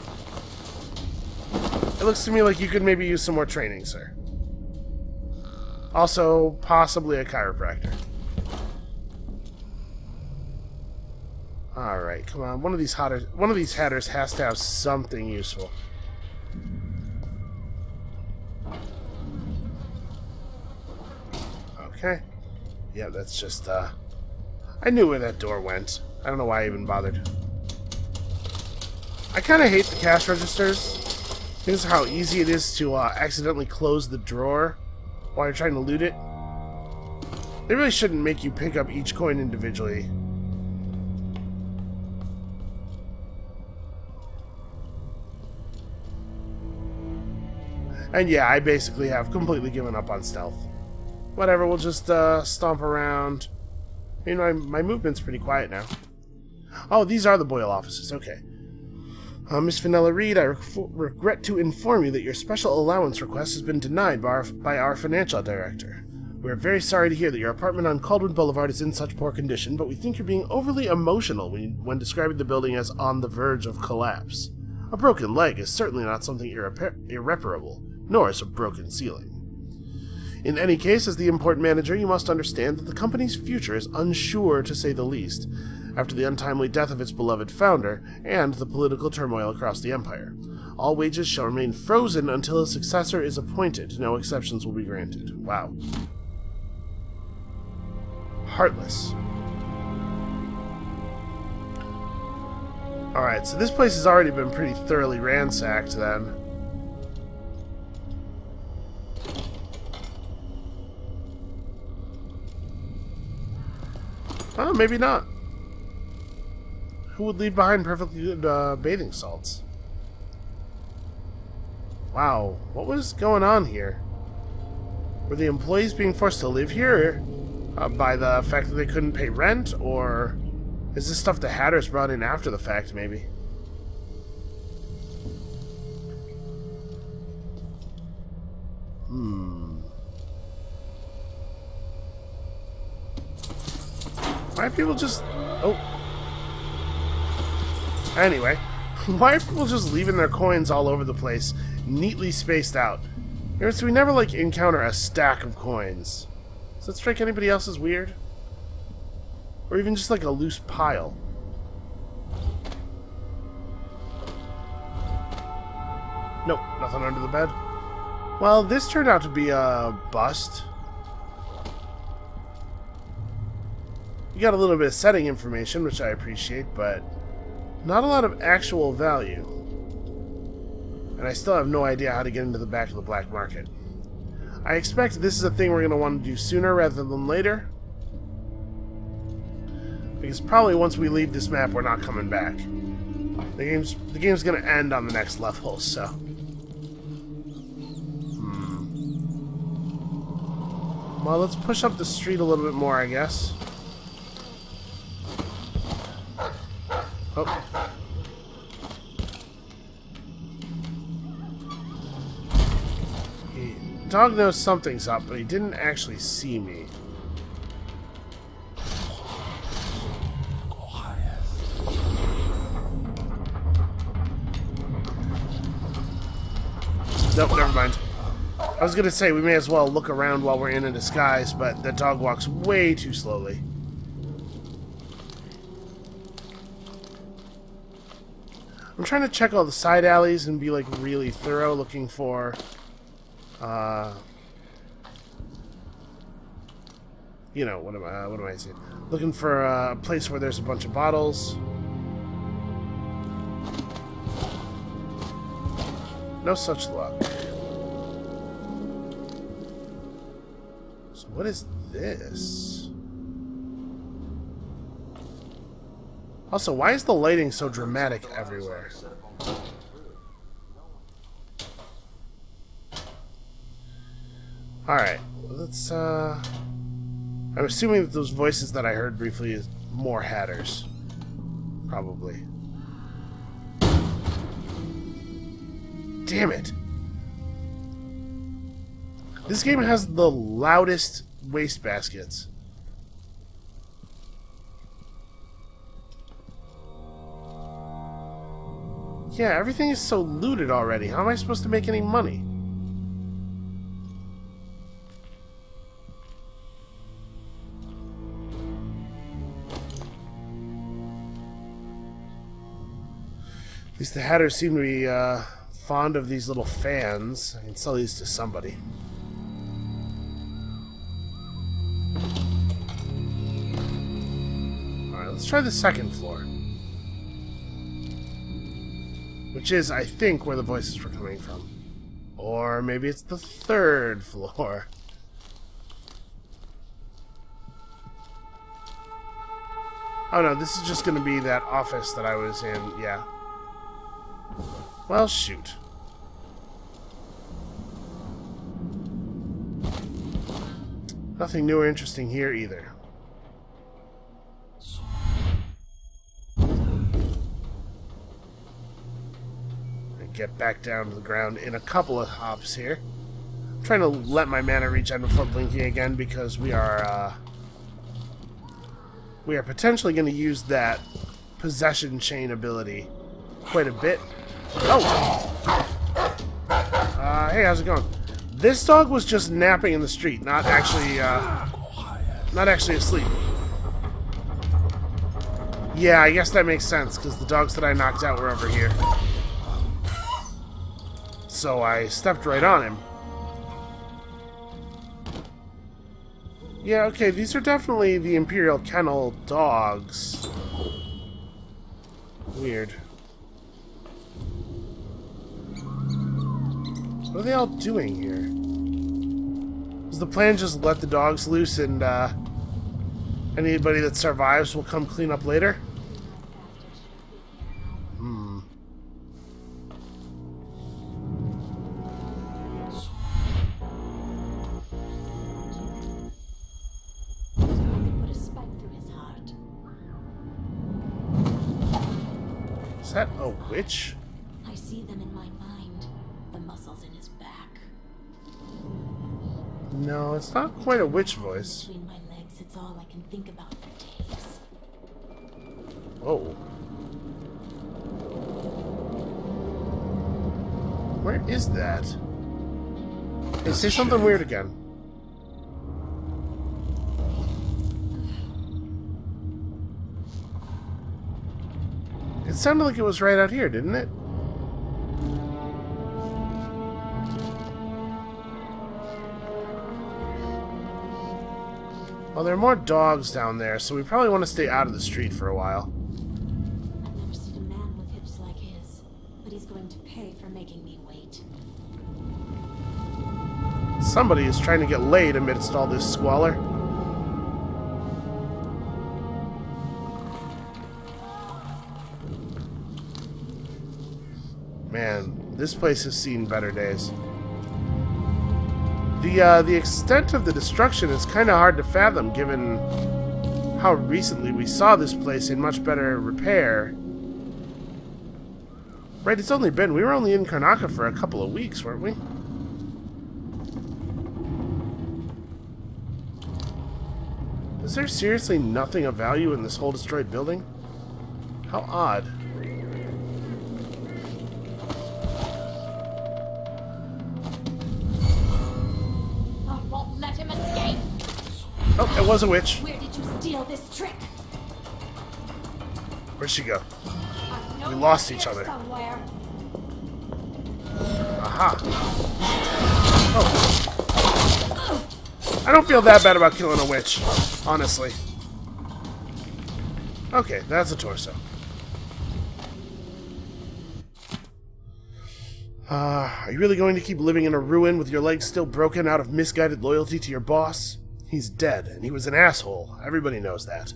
It looks to me like you could maybe use some more training, sir. Also, possibly a chiropractor. Alright, come on. One of these hatters has to have something useful. Okay. Yeah, that's just, I knew where that door went. I don't know why I even bothered. I kind of hate the cash registers. Because of how easy it is to accidentally close the drawer while you're trying to loot it. They really shouldn't make you pick up each coin individually. And yeah, I basically have completely given up on stealth. Whatever, we'll just stomp around. You know, my movement's pretty quiet now. Oh, these are the Boyle offices, okay. Miss Vanilla Reed, I regret to inform you that your special allowance request has been denied by our financial director. We are very sorry to hear that your apartment on Caldwell Boulevard is in such poor condition, but we think you're being overly emotional when describing the building as on the verge of collapse. A broken leg is certainly not something irreparable, nor is a broken ceiling. In any case, as the import manager, you must understand that the company's future is unsure, to say the least, after the untimely death of its beloved founder and the political turmoil across the empire. All wages shall remain frozen until a successor is appointed. No exceptions will be granted. Wow. Heartless. Alright, so this place has already been pretty thoroughly ransacked then. Oh, maybe not. Who would leave behind perfectly good bathing salts? Wow, what was going on here? Were the employees being forced to live here by the fact that they couldn't pay rent, or is this stuff the Hatters brought in after the fact, maybe? Why are people just... Oh. Anyway, why are people just leaving their coins all over the place, neatly spaced out? So we never, like, encounter a stack of coins. Does that strike anybody else as weird? Or even just, like, a loose pile? Nope, nothing under the bed. Well, this turned out to be a bust. We got a little bit of setting information, which I appreciate, but not a lot of actual value. And I still have no idea how to get into the back of the black market. I expect this is a thing we're going to want to do sooner rather than later. Because probably once we leave this map, we're not coming back. The game's going to end on the next level, so... Well, let's push up the street a little bit more, I guess. Oh. The dog knows something's up, but he didn't actually see me. Nope, never mind. I was gonna say we may as well look around while we're in a disguise, but the dog walks way too slowly. I'm trying to check all the side alleys and be like really thorough, looking for you know, what am I saying? Looking for a place where there's a bunch of bottles. No such luck. So what is this? Also, why is the lighting so dramatic everywhere? Alright, let's, I'm assuming that those voices that I heard briefly is more Hatters. Probably. Damn it! This game has the loudest wastebaskets. Yeah, everything is so looted already. How am I supposed to make any money? At least the Hatters seem to be fond of these little fans. I can sell these to somebody. Alright, let's try the second floor. Which is, I think, where the voices were coming from. Or maybe it's the third floor. Oh no, this is just going to be that office that I was in, yeah. Well, shoot. Nothing new or interesting here either. Get back down to the ground in a couple of hops here. I'm trying to let my mana regen before blinking again because we are potentially going to use that possession chain ability quite a bit. Oh! Hey, how's it going? This dog was just napping in the street, not actually asleep. Yeah, I guess that makes sense because the dogs that I knocked out were over here. So I stepped right on him. Yeah, okay, these are definitely the Imperial Kennel dogs. Weird. What are they all doing here? Is the plan just let the dogs loose and anybody that survives will come clean up later? Is that a witch? I see them in my mind. The muscles in his back. No, it's not quite a witch voice. Between my legs, it's all I can think about for days. Oh. Where is that? Hey, say something weird again. It sounded like it was right out here, didn't it? Well, there are more dogs down there, so we probably want to stay out of the street for a while. I've never seen a man with hips like his, but he's going to pay for making me wait. Somebody is trying to get laid amidst all this squalor. Man, this place has seen better days. The extent of the destruction is kind of hard to fathom, given how recently we saw this place in much better repair. Right, we were only in Karnaca for a couple of weeks, weren't we? Is there seriously nothing of value in this whole destroyed building? How odd. Oh, it was a witch. Where did you steal this trick? Where'd she go? We lost each other. Somewhere. Aha. Oh. I don't feel that bad about killing a witch, honestly. Okay, that's a torso. Are you really going to keep living in a ruin with your legs still broken out of misguided loyalty to your boss? He's dead, and he was an asshole. Everybody knows that.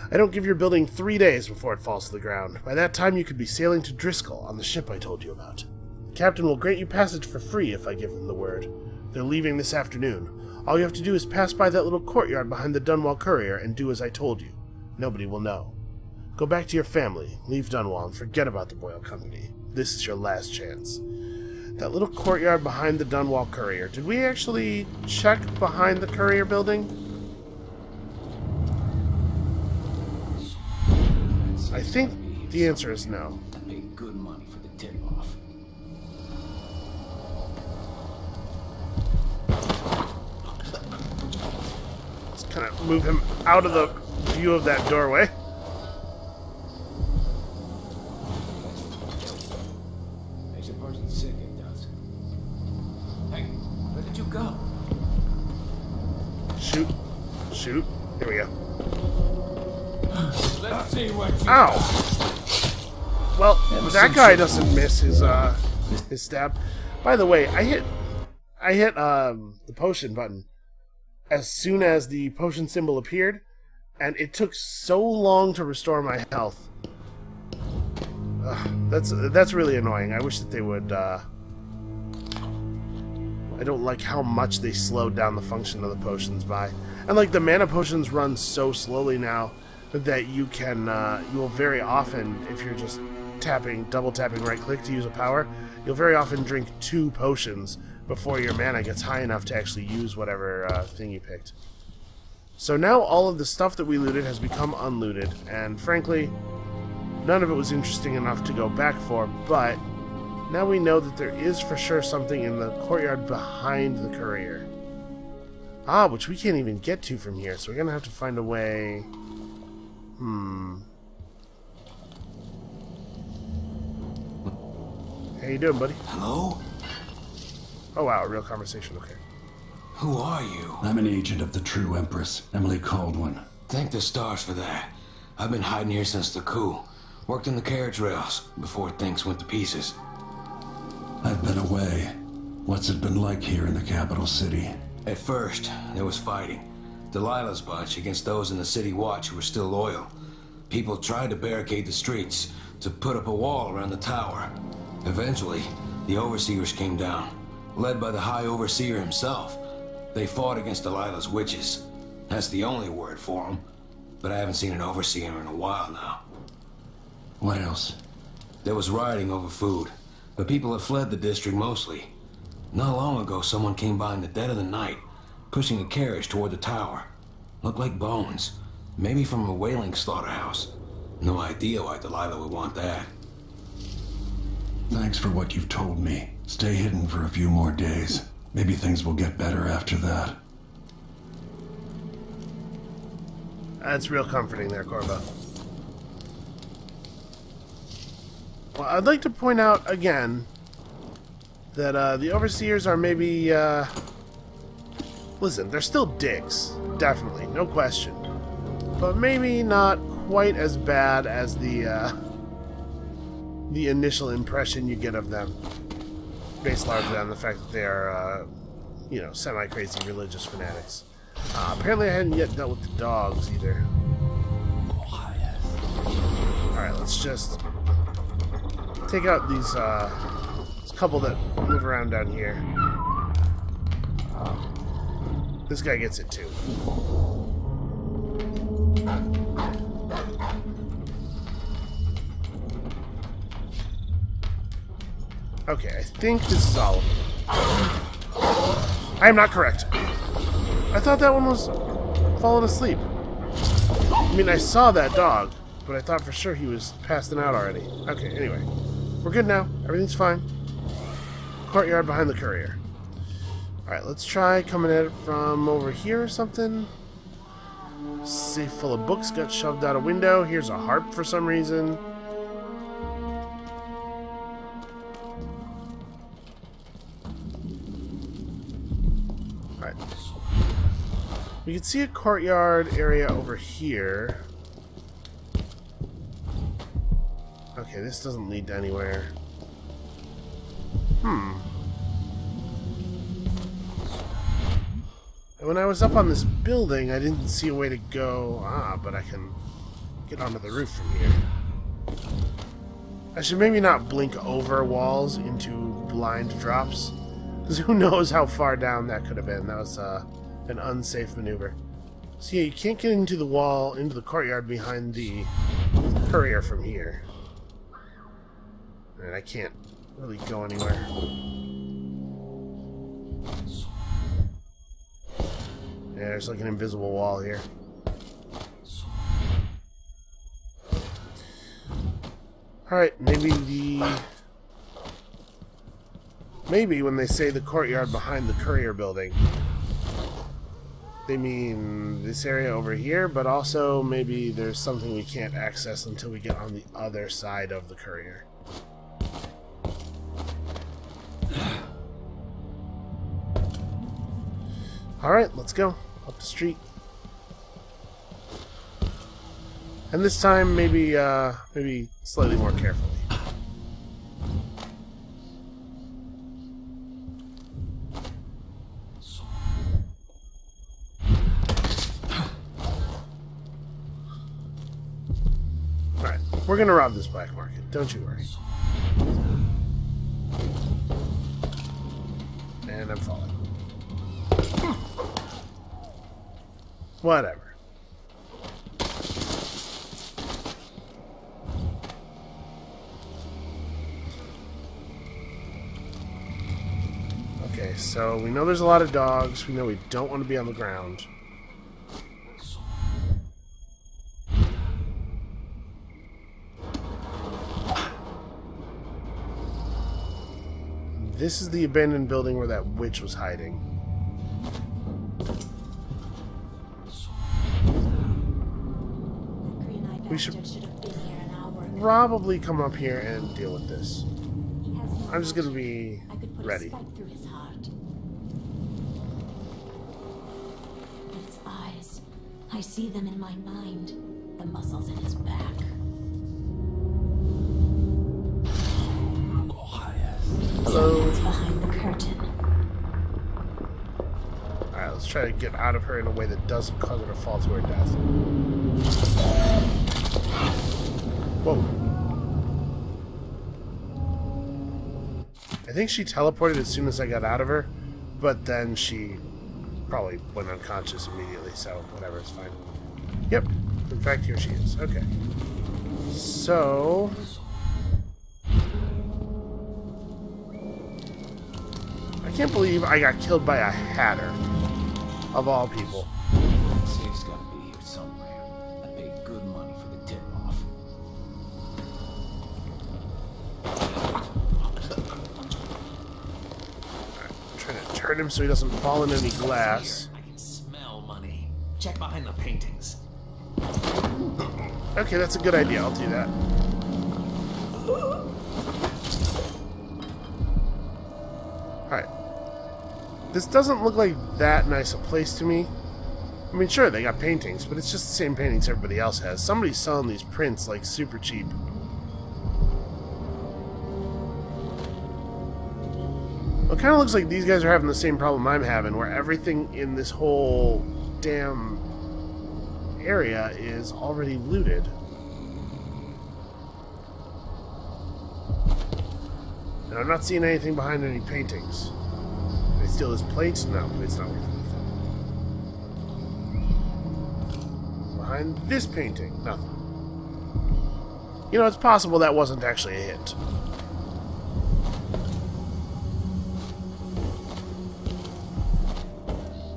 I don't give your building 3 days before it falls to the ground. By that time, you could be sailing to Driscoll on the ship I told you about. The captain will grant you passage for free if I give him the word. They're leaving this afternoon. All you have to do is pass by that little courtyard behind the Dunwall Courier and do as I told you. Nobody will know. Go back to your family, leave Dunwall, and forget about the Boyle Company. This is your last chance. That little courtyard behind the Dunwall Courier. Did we actually check behind the Courier building? I think the answer is no. I paid good money for the tip-off. Let's kind of move him out of the view of that doorway. Makes a person sick, it does. Hey, where did you go? Shoot. Shoot. Here we go. Let's see what you Ow! Well, that guy doesn't miss his stab. By the way, I hit the potion button as soon as the potion symbol appeared, and it took so long to restore my health. That's really annoying. I wish that they would. I don't like how much they slowed down the function of the potions by, and like the mana potions run so slowly now that you can you will very often, if you're just double tapping right click to use a power, you'll very often drink 2 potions before your mana gets high enough to actually use whatever thing you picked. So now all of the stuff that we looted has become unlooted, and frankly, none of it was interesting enough to go back for, but now we know that there is for sure something in the courtyard behind the Courier. Which we can't even get to from here, so we're gonna have to find a way. How you doing, buddy? Hello? Oh wow, a real conversation, okay. Who are you? I'm an agent of the true Empress, Emily Caldwin. Thank the stars for that. I've been hiding here since the coup. Worked in the carriage rails before things went to pieces. I've been away. What's it been like here in the capital city? At first, there was fighting. Delilah's bunch against those in the city watch who were still loyal. People tried to barricade the streets, to put up a wall around the tower. Eventually, the overseers came down, led by the High Overseer himself. They fought against Delilah's witches. That's the only word for them. But I haven't seen an overseer in a while now. What else? There was rioting over food, but people have fled the district mostly. Not long ago, someone came by in the dead of the night, pushing a carriage toward the tower. Looked like bones. Maybe from a whaling slaughterhouse. No idea why Delilah would want that. Thanks for what you've told me. Stay hidden for a few more days. Maybe things will get better after that. That's real comforting there, Corvo. Well, I'd like to point out again that the Overseers are maybe, listen, they're still dicks. definitely, no question. But maybe not quite as bad as the initial impression you get of them, based largely on the fact that they are, you know, semi-crazy religious fanatics. Apparently I hadn't yet dealt with the dogs either. Alright, let's just take out these, this couple that move around down here. This guy gets it too. Okay, I think this is all of them. I am not correct. I thought that one was falling asleep. I mean, I saw that dog, but I thought for sure he was passing out already. Okay, anyway. We're good now. Everything's fine. Courtyard behind the courier. Alright, let's try coming at it from over here or something. Safe full of books got shoved out a window. Here's a harp for some reason. Alright. We can see a courtyard area over here. Okay, this doesn't lead to anywhere. And when I was up on this building, I didn't see a way to go. But I can get onto the roof from here. I should maybe not blink over walls into blind drops, because who knows how far down that could have been. That was an unsafe maneuver. So yeah, you can't get into the wall, into the courtyard behind the courier from here. And I can't really go anywhere. Yeah, there's like an invisible wall here. Alright, maybe when they say the courtyard behind the courier building, they mean this area over here, but also maybe there's something we can't access until we get on the other side of the courier. Alright, let's go. Up the street. And this time, maybe slightly more carefully. Alright, we're gonna rob this black market, don't you worry. And I'm falling. Whatever. Okay, so we know there's a lot of dogs. We know we don't want to be on the ground. This is the abandoned building where that witch was hiding. We should probably come up here and deal with this. I'm just gonna be ready. Its eyes. I see them in my mind. The muscles in his back. Hello. It's behind the curtain. Alright, let's try to get out of her in a way that doesn't cause her to fall to her death. Whoa. I think she teleported as soon as I got out of her, but then she probably went unconscious immediately, so whatever, it's fine. Yep. In fact, here she is. Okay. So... I can't believe I got killed by a hatter. Of all people. Safe's gotta be here somewhere. I paid good money for the tip-off. I'm trying to turn him so he doesn't fall in any glass. I can smell money. Check behind the paintings. Okay, that's a good idea. I'll do that. Alright. This doesn't look like that nice a place to me. I mean, sure, they got paintings, but it's just the same paintings everybody else has. Somebody's selling these prints, like, super cheap. Well, it kind of looks like these guys are having the same problem I'm having, where everything in this whole damn area is already looted. Now, I'm not seeing anything behind any paintings. Did they steal his plates? No, it's not worth anything. Behind this painting, nothing. You know, it's possible that wasn't actually a hint.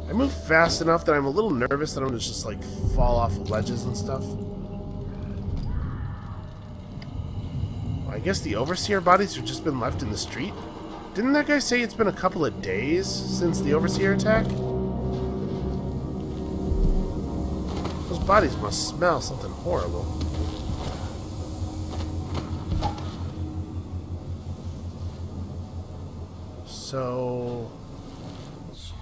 I move fast enough that I'm a little nervous that I'm gonna just like fall off of ledges and stuff. Well, I guess the Overseer bodies have just been left in the street? Didn't that guy say it's been a couple of days since the Overseer attack? Those bodies must smell something horrible. So,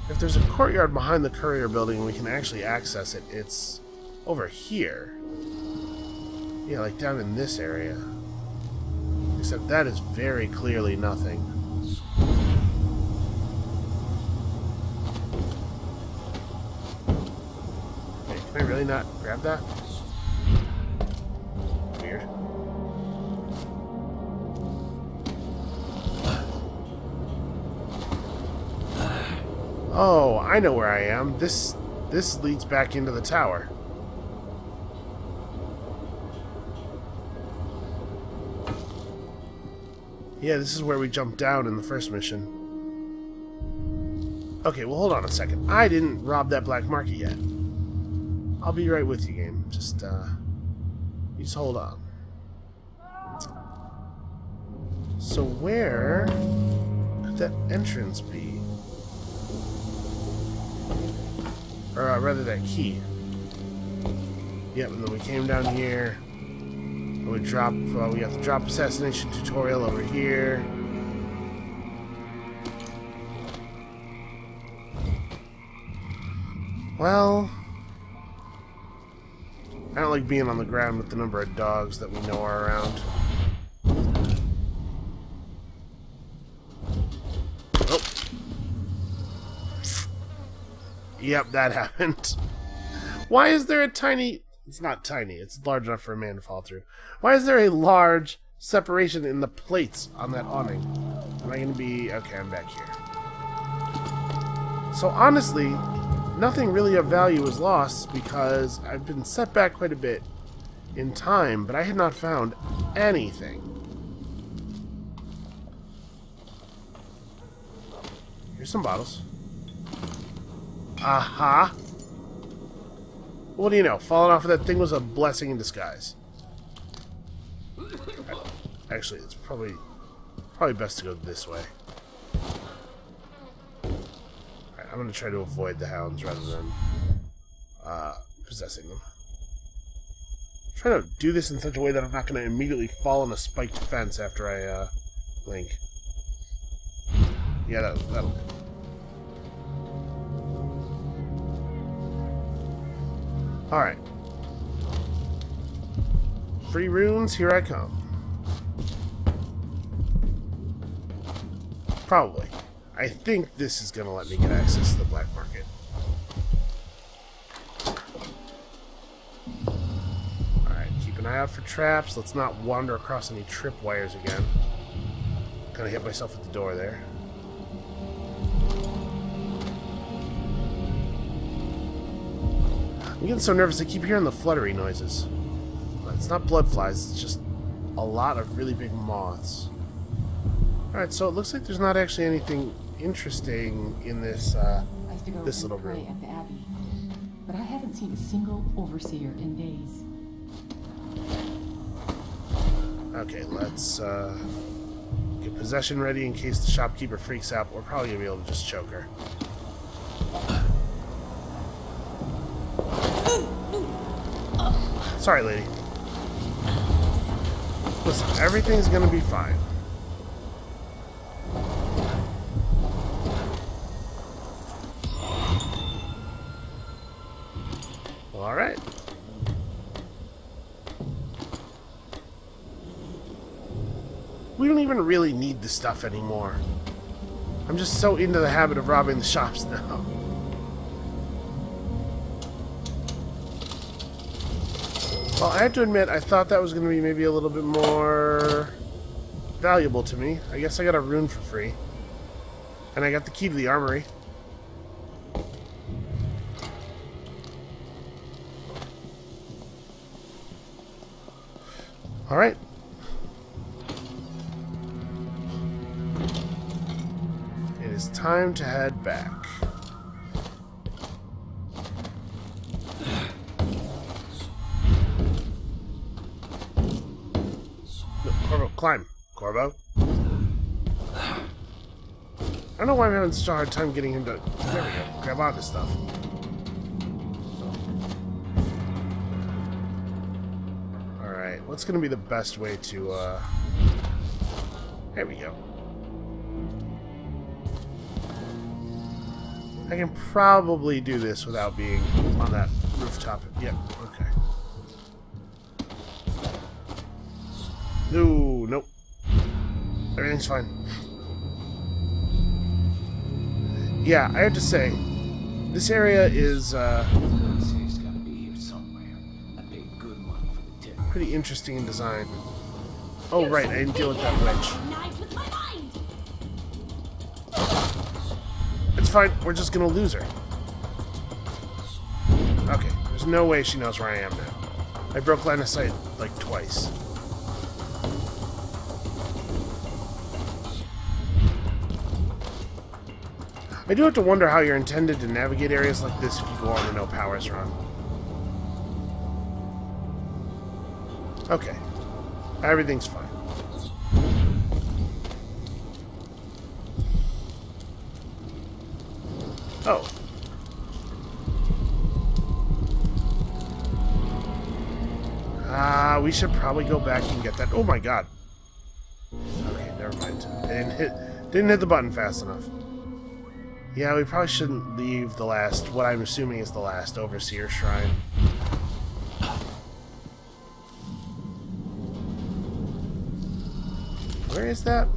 if there's a courtyard behind the courier building and we can actually access it, it's over here. Yeah, like down in this area. Except that is very clearly nothing. Wait, can I really not grab that? Weird. Oh, I know where I am. This leads back into the tower. Yeah, this is where we jumped down in the first mission. Okay, well, hold on a second. I didn't rob that black market yet. I'll be right with you, game. Just hold on. So where could that entrance be? Or rather, that key. Yep, and then we came down here. And we dropped. We got the drop assassination tutorial over here. Well, I don't like being on the ground with the number of dogs that we know are around. Oh. Yep, that happened. Why is there a tiny... It's not tiny, it's large enough for a man to fall through. Why is there a large separation in the plates on that awning? Am I going to be... Okay, I'm back here. So honestly, nothing really of value was lost because I've been set back quite a bit in time, but I had not found anything. Here's some bottles. Aha! What do you know? Falling off of that thing was a blessing in disguise. Actually, it's probably best to go this way. Alright, I'm gonna try to avoid the hounds rather than possessing them. I'm trying to do this in such a way that I'm not gonna immediately fall on a spiked fence after I blink. Yeah, that'll do. Alright. Free runes, here I come. Probably. I think this is going to let me get access to the black market. Alright, keep an eye out for traps. Let's not wander across any tripwires again. Kind of hit myself at the door there. I'm getting so nervous I keep hearing the fluttery noises. It's not blood flies, it's just a lot of really big moths. Alright, so it looks like there's not actually anything interesting in this this little room. At the Abbey, but I haven't seen a single overseer in days. Okay, let's get possession ready in case the shopkeeper freaks out. We're probably gonna be able to just choke her. Sorry, lady. Listen, everything's gonna be fine. Alright. We don't even really need this stuff anymore. I'm just so into the habit of robbing the shops now. Well, I have to admit, I thought that was going to be maybe a little bit more valuable to me. I guess I got a rune for free. And I got the key to the armory. Alright. It is time to head back. Corvo, climb. Corvo. I don't know why I'm having such a hard time getting him to... There we go. Grab onto stuff. Alright, what's going to be the best way to, There we go. I can probably do this without being on that rooftop. Yep, okay. No, nope. Everything's fine. Yeah, I have to say, this area is pretty interesting in design. Oh right, I didn't deal with that witch. It's fine, we're just gonna lose her. Okay, there's no way she knows where I am now. I broke line of sight like twice. I do have to wonder how you're intended to navigate areas like this if you go on and no power's run. Okay. Everything's fine. Oh. We should probably go back and get that. Oh my god. Okay, never mind. Didn't hit the button fast enough. Yeah, we probably shouldn't leave the last, what I'm assuming is the last Overseer Shrine. Where is that?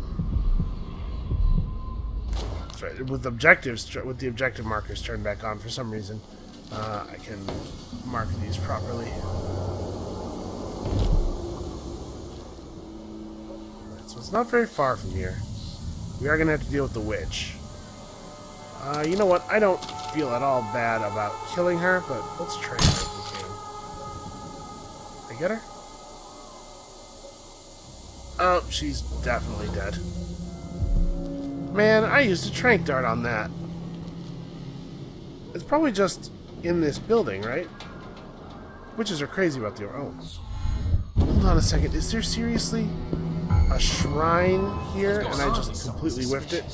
That's right, with objectives, with the objective markers turned back on for some reason, I can mark these properly. Right, so it's not very far from here. We are going to have to deal with the witch. You know what? I don't feel at all bad about killing her, but let's train her if we can. I get her? Oh, she's definitely dead. Man, I used a trank dart on that. It's probably just in this building, right? Witches are crazy about the... Oh. Hold on a second. Is there seriously a shrine here and I just completely whiffed it?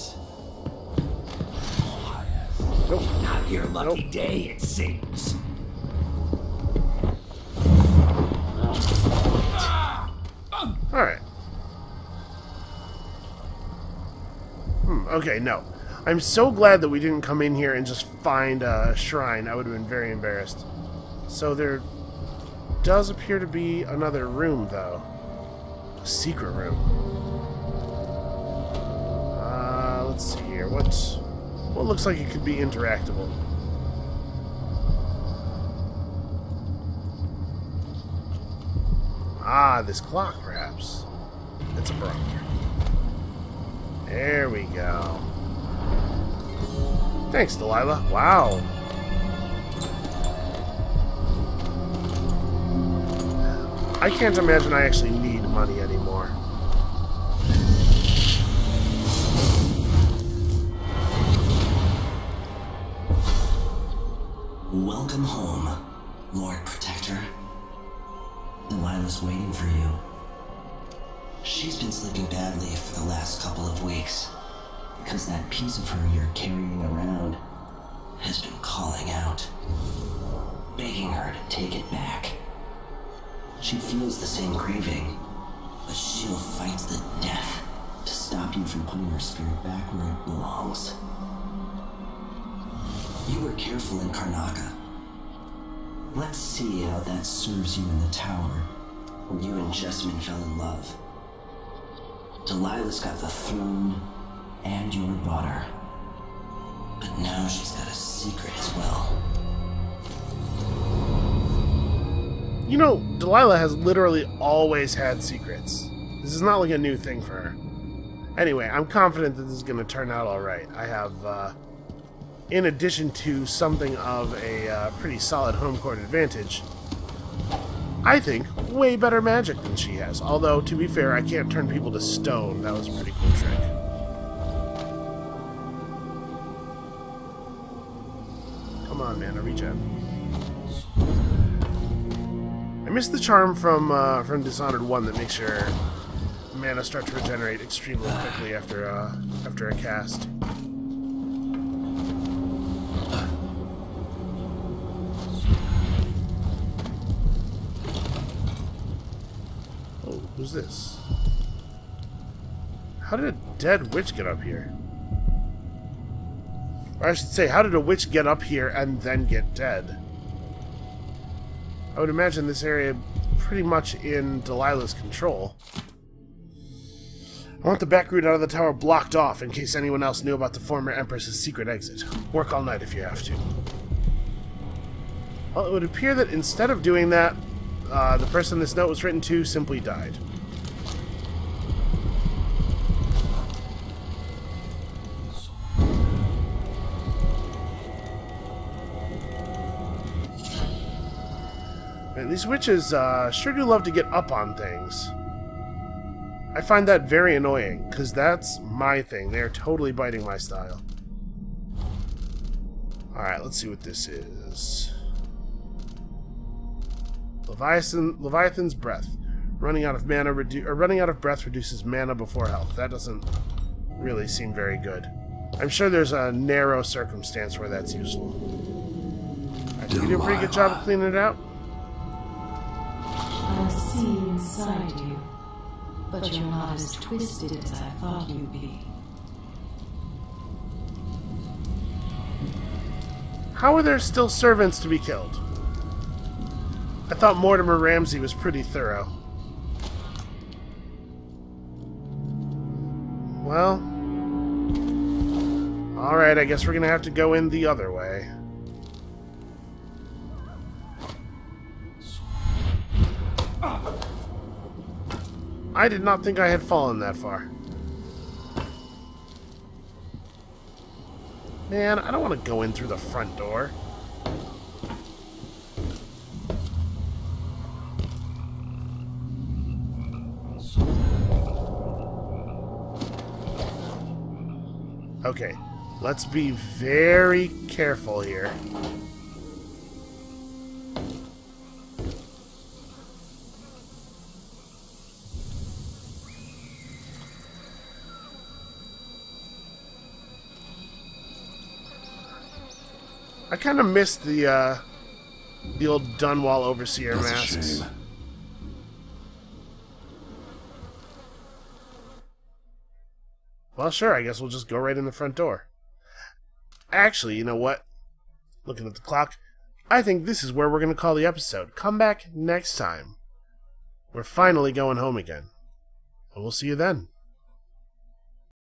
Nope. Not your lucky day, it seems. Alright. Okay, no. I'm so glad that we didn't come in here and just find a shrine. I would have been very embarrassed. So there does appear to be another room, though. A secret room. Let's see here. What looks like it could be interactable? Ah, this clock, perhaps. It's a barometer. There we go. Thanks, Delilah. Wow. I can't imagine I actually need money anymore. Welcome home, Lord Protector. Delilah's waiting for you. She's been sleeping badly for the last couple of weeks, because that piece of her you're carrying around has been calling out, begging her to take it back. She feels the same craving, but she'll fight the death to stop you from putting her spirit back where it belongs. You were careful in Karnaca. Let's see how that serves you in the tower, where you and Jessamine fell in love. Delilah's got the throne and your daughter. But now she's got a secret as well. You know, Delilah has literally always had secrets. This is not like a new thing for her. Anyway, I'm confident that this is going to turn out alright. I have, in addition to something of a pretty solid home court advantage, I think way better magic than she has. Although, to be fair, I can't turn people to stone. That was a pretty cool trick. Come on, man, a regen. I missed the charm from Dishonored 1 that makes your mana start to regenerate extremely quickly after a cast. Oh, who's this? How did a dead witch get up here? Or I should say, how did a witch get up here and then get dead? I would imagine this area pretty much in Delilah's control. I want the back route out of the tower blocked off in case anyone else knew about the former Empress's secret exit. Work all night if you have to. Well, it would appear that instead of doing that, the person this note was written to simply died. Man, these witches sure do love to get up on things. I find that very annoying, because that's my thing. They're totally biting my style. Alright, let's see what this is. Leviathan's Breath. Running out of breath reduces mana before health. That doesn't really seem very good. I'm sure there's a narrow circumstance where that's useful. Alright, did you do a pretty good job of cleaning it out? I see inside you, but you're not as twisted as I thought you'd be. How are there still servants to be killed? I thought Mortimer Ramsey was pretty thorough. Well, alright, I guess we're gonna have to go in the other way. I did not think I had fallen that far. Man, I don't want to go in through the front door. Okay, let's be very careful here. I kind of missed the old Dunwall Overseer masks. That's a shame. Well, sure, I guess we'll just go right in the front door. Actually, you know what? Looking at the clock, I think this is where we're going to call the episode. Come back next time. We're finally going home again. And we'll see you then.